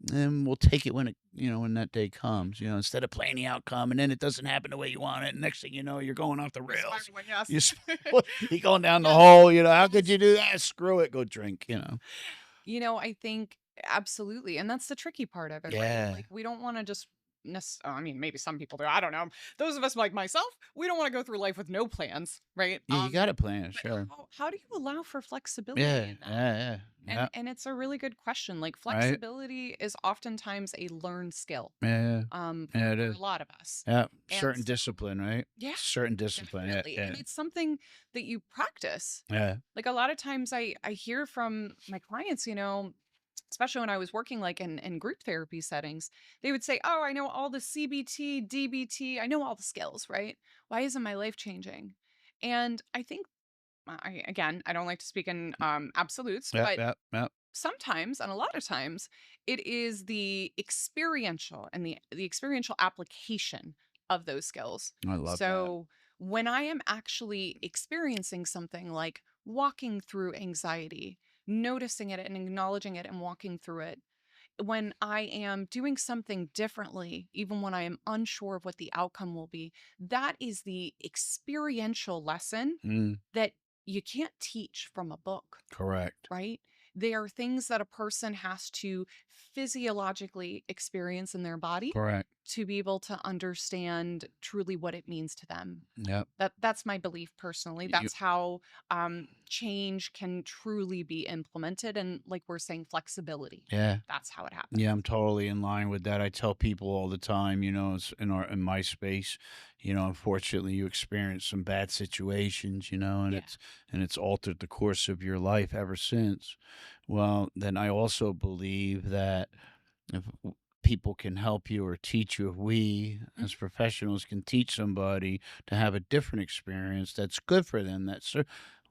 then we'll take it when that day comes, instead of planning the outcome and then it doesn't happen the way you want it. And next thing you know, you're going off the You're rails. spiraling, yes. You're, you're going down the Yes. hole. How could Yes. you do that? Screw it. Go drink. I think absolutely. And that's the tricky part of it, right? Yeah. Like, we don't want to just, I mean, maybe some people do. I don't know. Those of us like myself, we don't want to go through life with no plans, right? Yeah, you got to plan, But sure. how do you allow for flexibility Yeah. in that? Yeah. Yeah. Yeah. And it's a really good question. Like, Right. flexibility is oftentimes a learned skill, Yeah. Yeah. Yeah, it for a is. lot of us. Yeah. And Certain so, discipline, right? yeah, Certain discipline. Yeah. definitely. Yeah. And it's something that you practice. Yeah. Like, a lot of times I hear from my clients, especially when I was working like in group therapy settings, they would say, "Oh, I know all the CBT, DBT, I know all the skills, right? Why isn't my life changing?" And I think, I don't like to speak in absolutes, Yeah. but Yeah. Yeah. sometimes, and a lot of times, it is the experiential and the experiential application of those skills. I love that. So when I am actually experiencing something like walking through anxiety, noticing it and acknowledging it and walking through it, when I am doing something differently, even when I am unsure of what the outcome will be, that is the experiential lesson Mm, that you can't teach from a book, correct. right? They are things that a person has to physiologically experience in their body Correct. to be able to understand truly what it means to them. Yep. That's my belief personally. You, That's how change can truly be implemented, and like we're saying, flexibility. yeah. That's how it happens. Yeah, I'm totally in line with that. I tell people all the time, it's in my space, unfortunately you experience some bad situations, and Yeah. it's altered the course of your life ever since. Well, then I also believe that if people can help you or teach you, if we as Mhm. professionals can teach somebody to have a different experience that's good for them,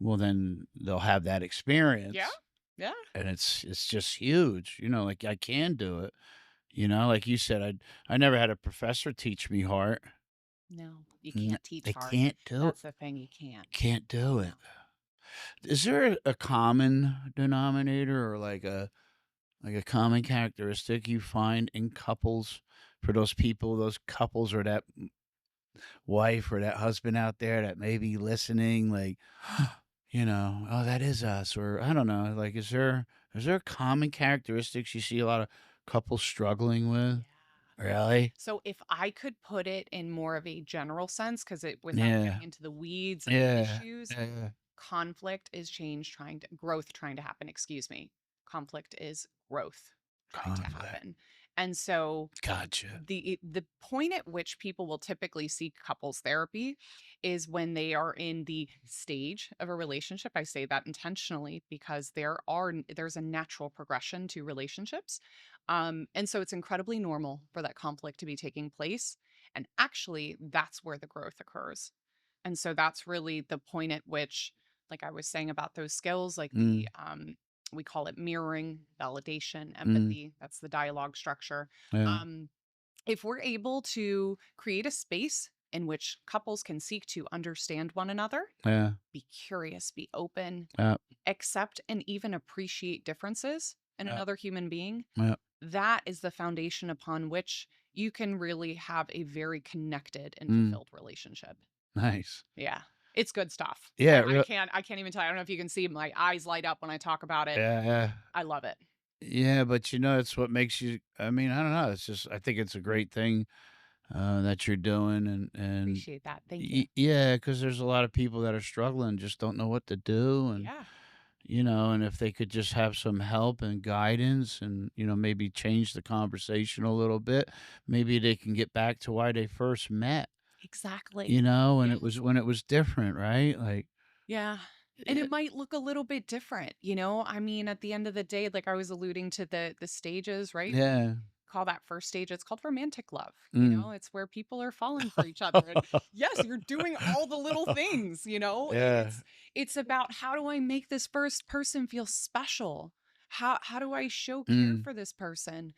well, then they'll have that Yeah. experience Yeah. and it's just huge, like I can do it. Like you said, I never had a professor teach me heart. No, you N can't teach They heart. can't do it. That's the thing. You can't. Can't do No. it. Is there a common denominator or like a common characteristic you find in couples for those couples or that wife or that husband out there that may be listening, like, "Oh, that is us," or I don't know, like, is there common characteristics you see a lot of couples struggling with? Yeah. Really? So if I could put it in more of a general sense, because it without Yeah. getting into the weeds and the Yeah. issues, Yeah. conflict is growth trying to happen, excuse me. Conflict is growth trying to Conflict. happen. And so Gotcha. the point at which people will typically seek couples therapy is when they are in the stage of a relationship. I say that intentionally because there's a natural progression to relationships. And so it's incredibly normal for that conflict to be taking place, and actually that's where the growth occurs. And so that's really the point at which, like I was saying about those skills, like Mm, we call it mirroring, validation, mm, empathy. That's the dialogue structure. yeah, um, if we're able to create a space in which couples can seek to understand one another, yeah, be curious, be open, yeah, accept and even appreciate differences, in Yeah. another human being, Yeah. that is the foundation upon which you can really have a very connected and Mm, fulfilled relationship. nice. Yeah. It's good stuff. Yeah, real I can't even tell you. I don't know if you can see my eyes light up when I talk about it. yeah, yeah. I love it. Yeah, but, it's what makes you I mean, I don't know, it's just I think it's a great thing, that you're doing and Appreciate that. Thank you. yeah, because there's a lot of people that are struggling, just don't know what to do, and, Yeah. and if they could just have some help and guidance and, maybe change the conversation a little bit, maybe they can get back to why they first met, Exactly. and Yeah. it was when it was different, right? Like, Yeah. And yeah, it might look a little bit different, you know? I mean, at the end of the day, like I was alluding to the stages, right? yeah, Call that first stage. It's called romantic love. You know, mm. it's where people are falling for each other. And yes, you're doing all the little things, you know? Yeah, It's about how do I make this first person feel special? How do I show care mm, for this person?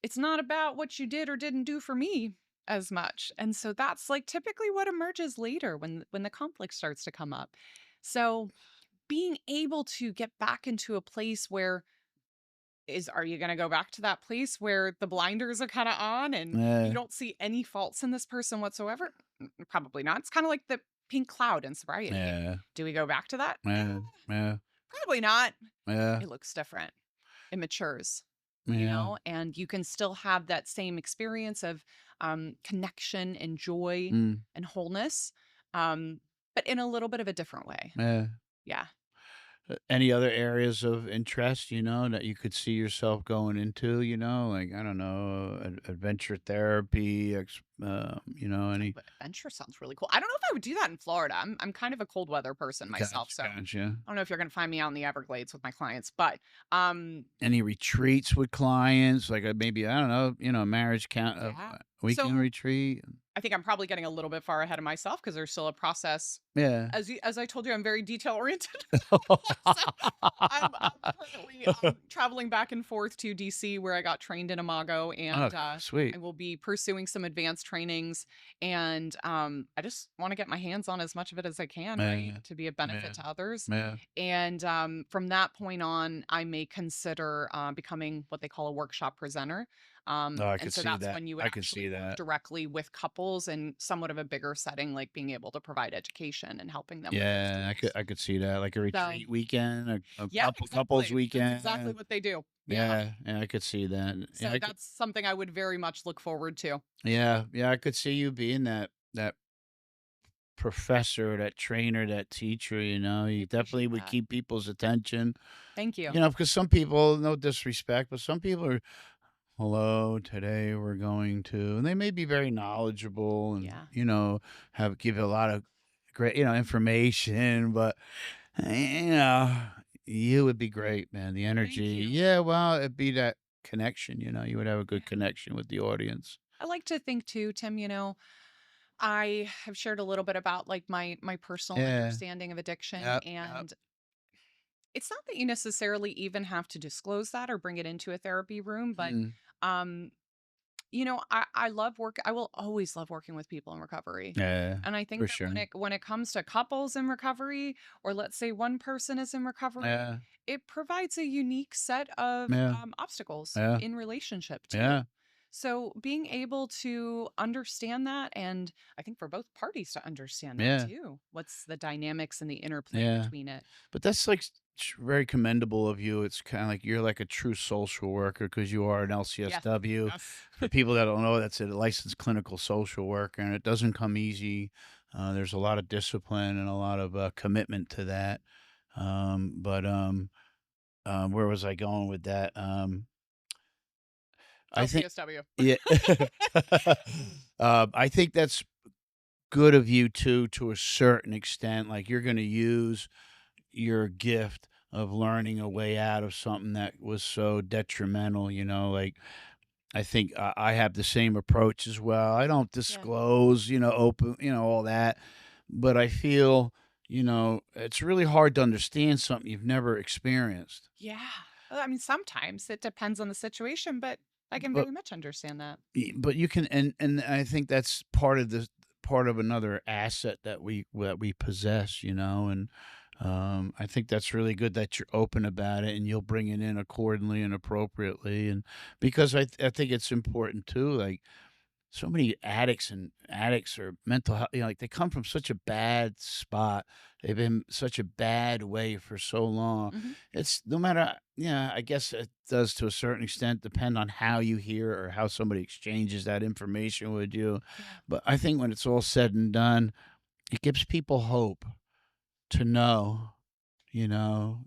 It's not about what you did or didn't do for me as much. And so that's like typically what emerges later when the conflict starts to come up. So being able to get back into a place where are you going to go back to that place where the blinders are kind of on and you yeah, don't see any faults in this person whatsoever? Probably not. It's kind of like the pink cloud in sobriety. yeah, Do we go back to that? yeah, yeah, Probably not. yeah, It looks different. It matures, you yeah, know, and you can still have that same experience of connection and joy mm, and wholeness, um, but in a little bit of a different way. yeah. Yeah. Any other areas of interest, that you could see yourself going into, like, I don't know, adventure therapy, any But adventure sounds really cool. I don't know if I would do that in Florida. I'm kind of a cold weather person myself, gotcha, so I gotcha. don't know if you're gonna find me out in the Everglades with my clients, but Any retreats with clients, like, maybe, I don't know, marriage count yeah. weekend So retreat? I think I'm probably getting a little bit far ahead of myself because there's still a process. Yeah. As I told you, I'm very detail oriented. So I'm currently traveling back and forth to DC where I got trained in Imago, Oh, and sweet. I will be pursuing some advanced trainings. And I just want to get my hands on as much of it as I can, right, Yeah, to be a benefit yeah, to others. yeah. And from that point on, I may consider becoming what they call a workshop presenter. Oh, I And could so see that's that. when you would I could actually see work that. directly with couples in somewhat of a bigger setting, like being able to provide education and helping them with those Yeah, tools. I could see that, like a So retreat weekend, a yeah, couples exactly. That's exactly weekend. what they do. Yeah. Yeah, yeah, I could see that. Yeah, So that's something I would very much look forward to. yeah, I could see you being that professor, that trainer, that teacher, I You definitely appreciate would that. keep people's attention. Thank you. Because some people, no disrespect, but some people are, hello, today we're going to, and they may be very knowledgeable and, Yeah. have give a lot of great, information, but, you know, you would be great, man. The energy. Thank you. Yeah, well, it'd be that connection, you would have a Yeah. good connection with the audience. I like to think too, Tim, you know, I have shared a little bit about like my personal Yeah. understanding of addiction, Yep. Yep. and it's not that you necessarily even have to disclose that or bring it into a therapy room, but Mm. um you know, I love work. I will always love working with people in recovery. Yeah, And I think for that sure. when it comes to couples in recovery, or let's say one person is in recovery, Yeah. it provides a unique set of Yeah. obstacles Yeah. in relationship too. Yeah. So being able to understand that, and I think for both parties to understand that Yeah. too, what's the dynamics and the interplay Yeah. between it? But that's like very commendable of you. It's kind of like you're like a true social worker because you are an Yes. LCSW. Yes. For people that don't know, that's a licensed clinical social worker, and it doesn't come easy. There's a lot of discipline and a lot of commitment to that. Where was I going with that? I think, LCSW. yeah, I think that's good of you too, to a certain extent. Like you're going to use your gift of learning a way out of something that was so detrimental, like I think I have the same approach as well. I don't Yeah. disclose, open, all that, but I feel, it's really hard to understand something you've never experienced. Yeah. Well, I mean, sometimes it depends on the situation, but I can But very much understand that. but you can, and I think that's part of another asset that we possess, and I think that's really good that you're open about it and you'll bring it in accordingly and appropriately. And because I think it's important too, like so many addicts or mental health, like they come from such a bad spot. They've been such a bad way for so long. Mhm. It's no matter, yeah, I guess it does to a certain extent depend on how you hear or how somebody exchanges that information with you. Yeah. But I think when it's all said and done, it gives people hope to know,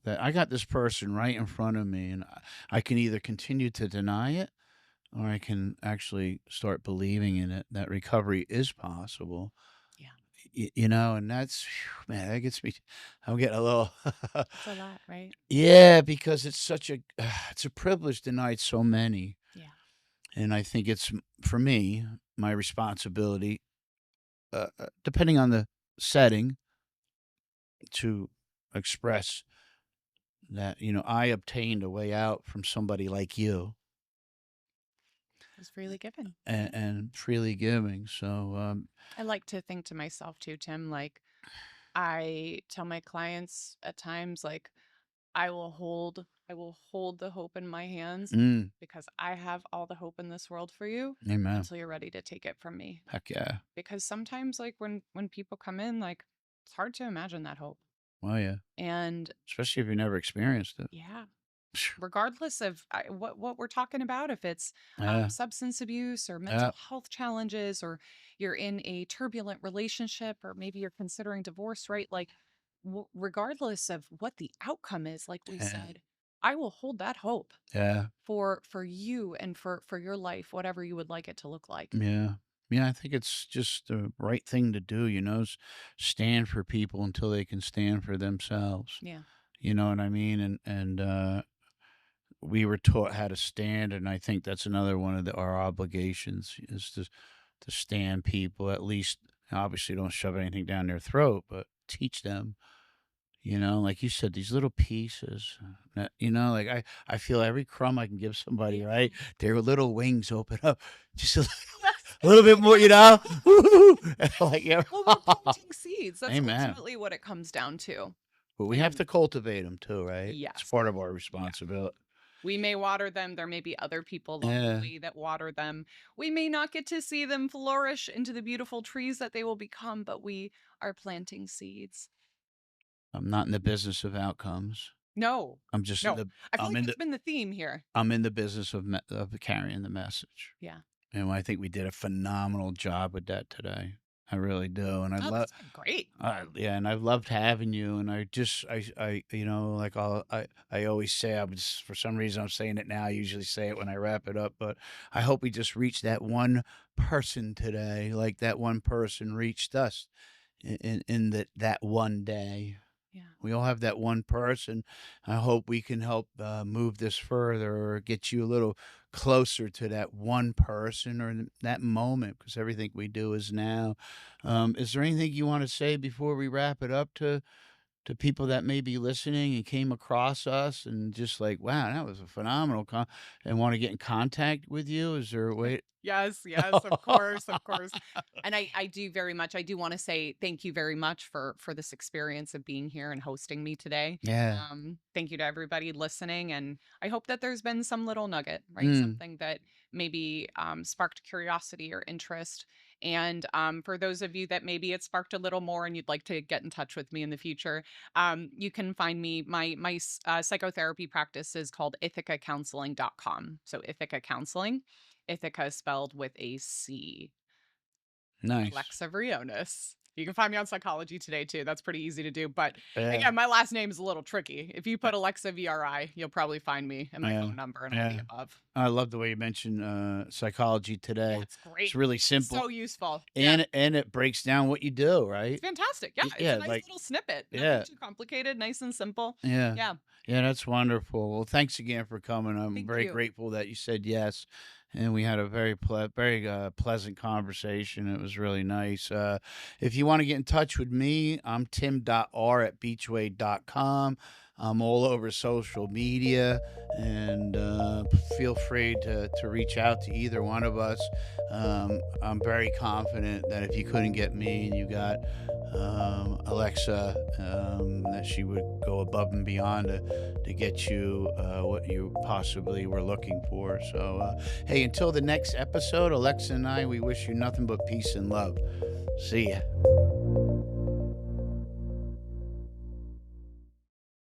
that I got this person right in front of me and I can either continue to deny it or I can actually start believing in it that recovery is possible. Yeah. And that's man, that gets me. I'm getting a little, It's a lot, right? yeah, because it's such a it's a privilege denied so many, Yeah. and I think it's for me my responsibility, depending on the setting, to express that I obtained a way out from somebody like you It was freely given. and, Yeah. and freely giving. So I like to think to myself too, Tim, like I tell my clients at times, like, I will hold the hope in my hands mm, because I have all the hope in this world for you amen. until you're ready to take it from me. Heck yeah. Because sometimes like when people come in, like it's hard to imagine that hope. Well, yeah. And Especially if you never experienced it. yeah, regardless of what we're talking about, if it's Yeah. substance abuse or Yeah. mental health challenges, or you're in a turbulent relationship, or maybe you're considering divorce, right? Like, regardless of what the outcome is, like we Yeah. said, I will hold that hope Yeah. for you and for your life, whatever you would like it to look like. Yeah. Yeah, I think it's just the right thing to do, stand for people until they can stand for themselves. Yeah. You know what I mean? And we were taught how to stand, and I think that's another one of our obligations is to stand people, at least obviously don't shove anything down their throat, but teach them. Like you said, these little pieces that, like I feel every crumb I can give somebody, Yeah. right? Their little wings open up just a, Yes. a little bit more, like, yeah. Well, we're planting seeds. That's Amen. ultimately what it comes down to. But we have And to cultivate them too, right? It's yes. part of our Yeah. responsibility. We may water them. There may be other people along the Yeah. way that water them. We may not get to see them flourish into the beautiful trees that they will become, but we are planting seeds. I'm not in the business of outcomes. No, I'm just in no. the, I feel I'm like in that's the, been the theme here. I'm in the business of carrying the message. Yeah. And I think we did a phenomenal job with that today. I really do. And I Oh, love, that's been great. yeah, and I've loved having you. And like I always say, I'm just, for some reason, I'm saying it now. I usually say it when I wrap it up, but I hope we just reach that one person today, like that one person reached us in that one day. Yeah. We all have that one person. I hope we can help move this further or get you a little closer to that one person or that moment because everything we do is now. Is there anything you want to say before we wrap it up to people that may be listening and came across us and just like, wow, that was a phenomenal and want to get in contact with you? Is there a way? Yes, yes, of course, of course. And I do very much. I do want to say thank you very much for this experience of being here and hosting me today. Yeah. Thank you to everybody listening, and I hope that there's been some little nugget, right? Mm. Something that maybe sparked curiosity or interest. And for those of you that maybe it sparked a little more, and you'd like to get in touch with me in the future, you can find me. My psychotherapy practice is called ithacacounseling.com. So Ithaca Counseling. Ithaca spelled with a C. Nice. Alexa Vrionis. You can find me on Psychology Today too. That's pretty easy to do. But Yeah. again, my last name is a little tricky. If you put Alexa VRI, you'll probably find me and my Yeah. phone number and all the Yeah. above. I love the way you mentioned Psychology Yeah, Today. it's It's great. really simple, So useful. Yeah. and it breaks down what you do, It's right? fantastic. Yeah. It's a Yeah, nice like little snippet. Nothing yeah, too complicated, nice and simple. yeah, Yeah. yeah. That's wonderful. Well, thanks again for coming. I'm Thank very you. grateful that you said yes, and we had a very pleasant conversation. It was really nice. If you want to get in touch with me, I'm tim.r@beachway.com. I'm all over social media, and feel free to reach out to either one of us. I'm very confident that if you couldn't get me and you got Alexa, that she would go above and beyond to get you what you possibly were looking for. So, hey, until the next episode, Alexa and I, we wish you nothing but peace and love. See ya.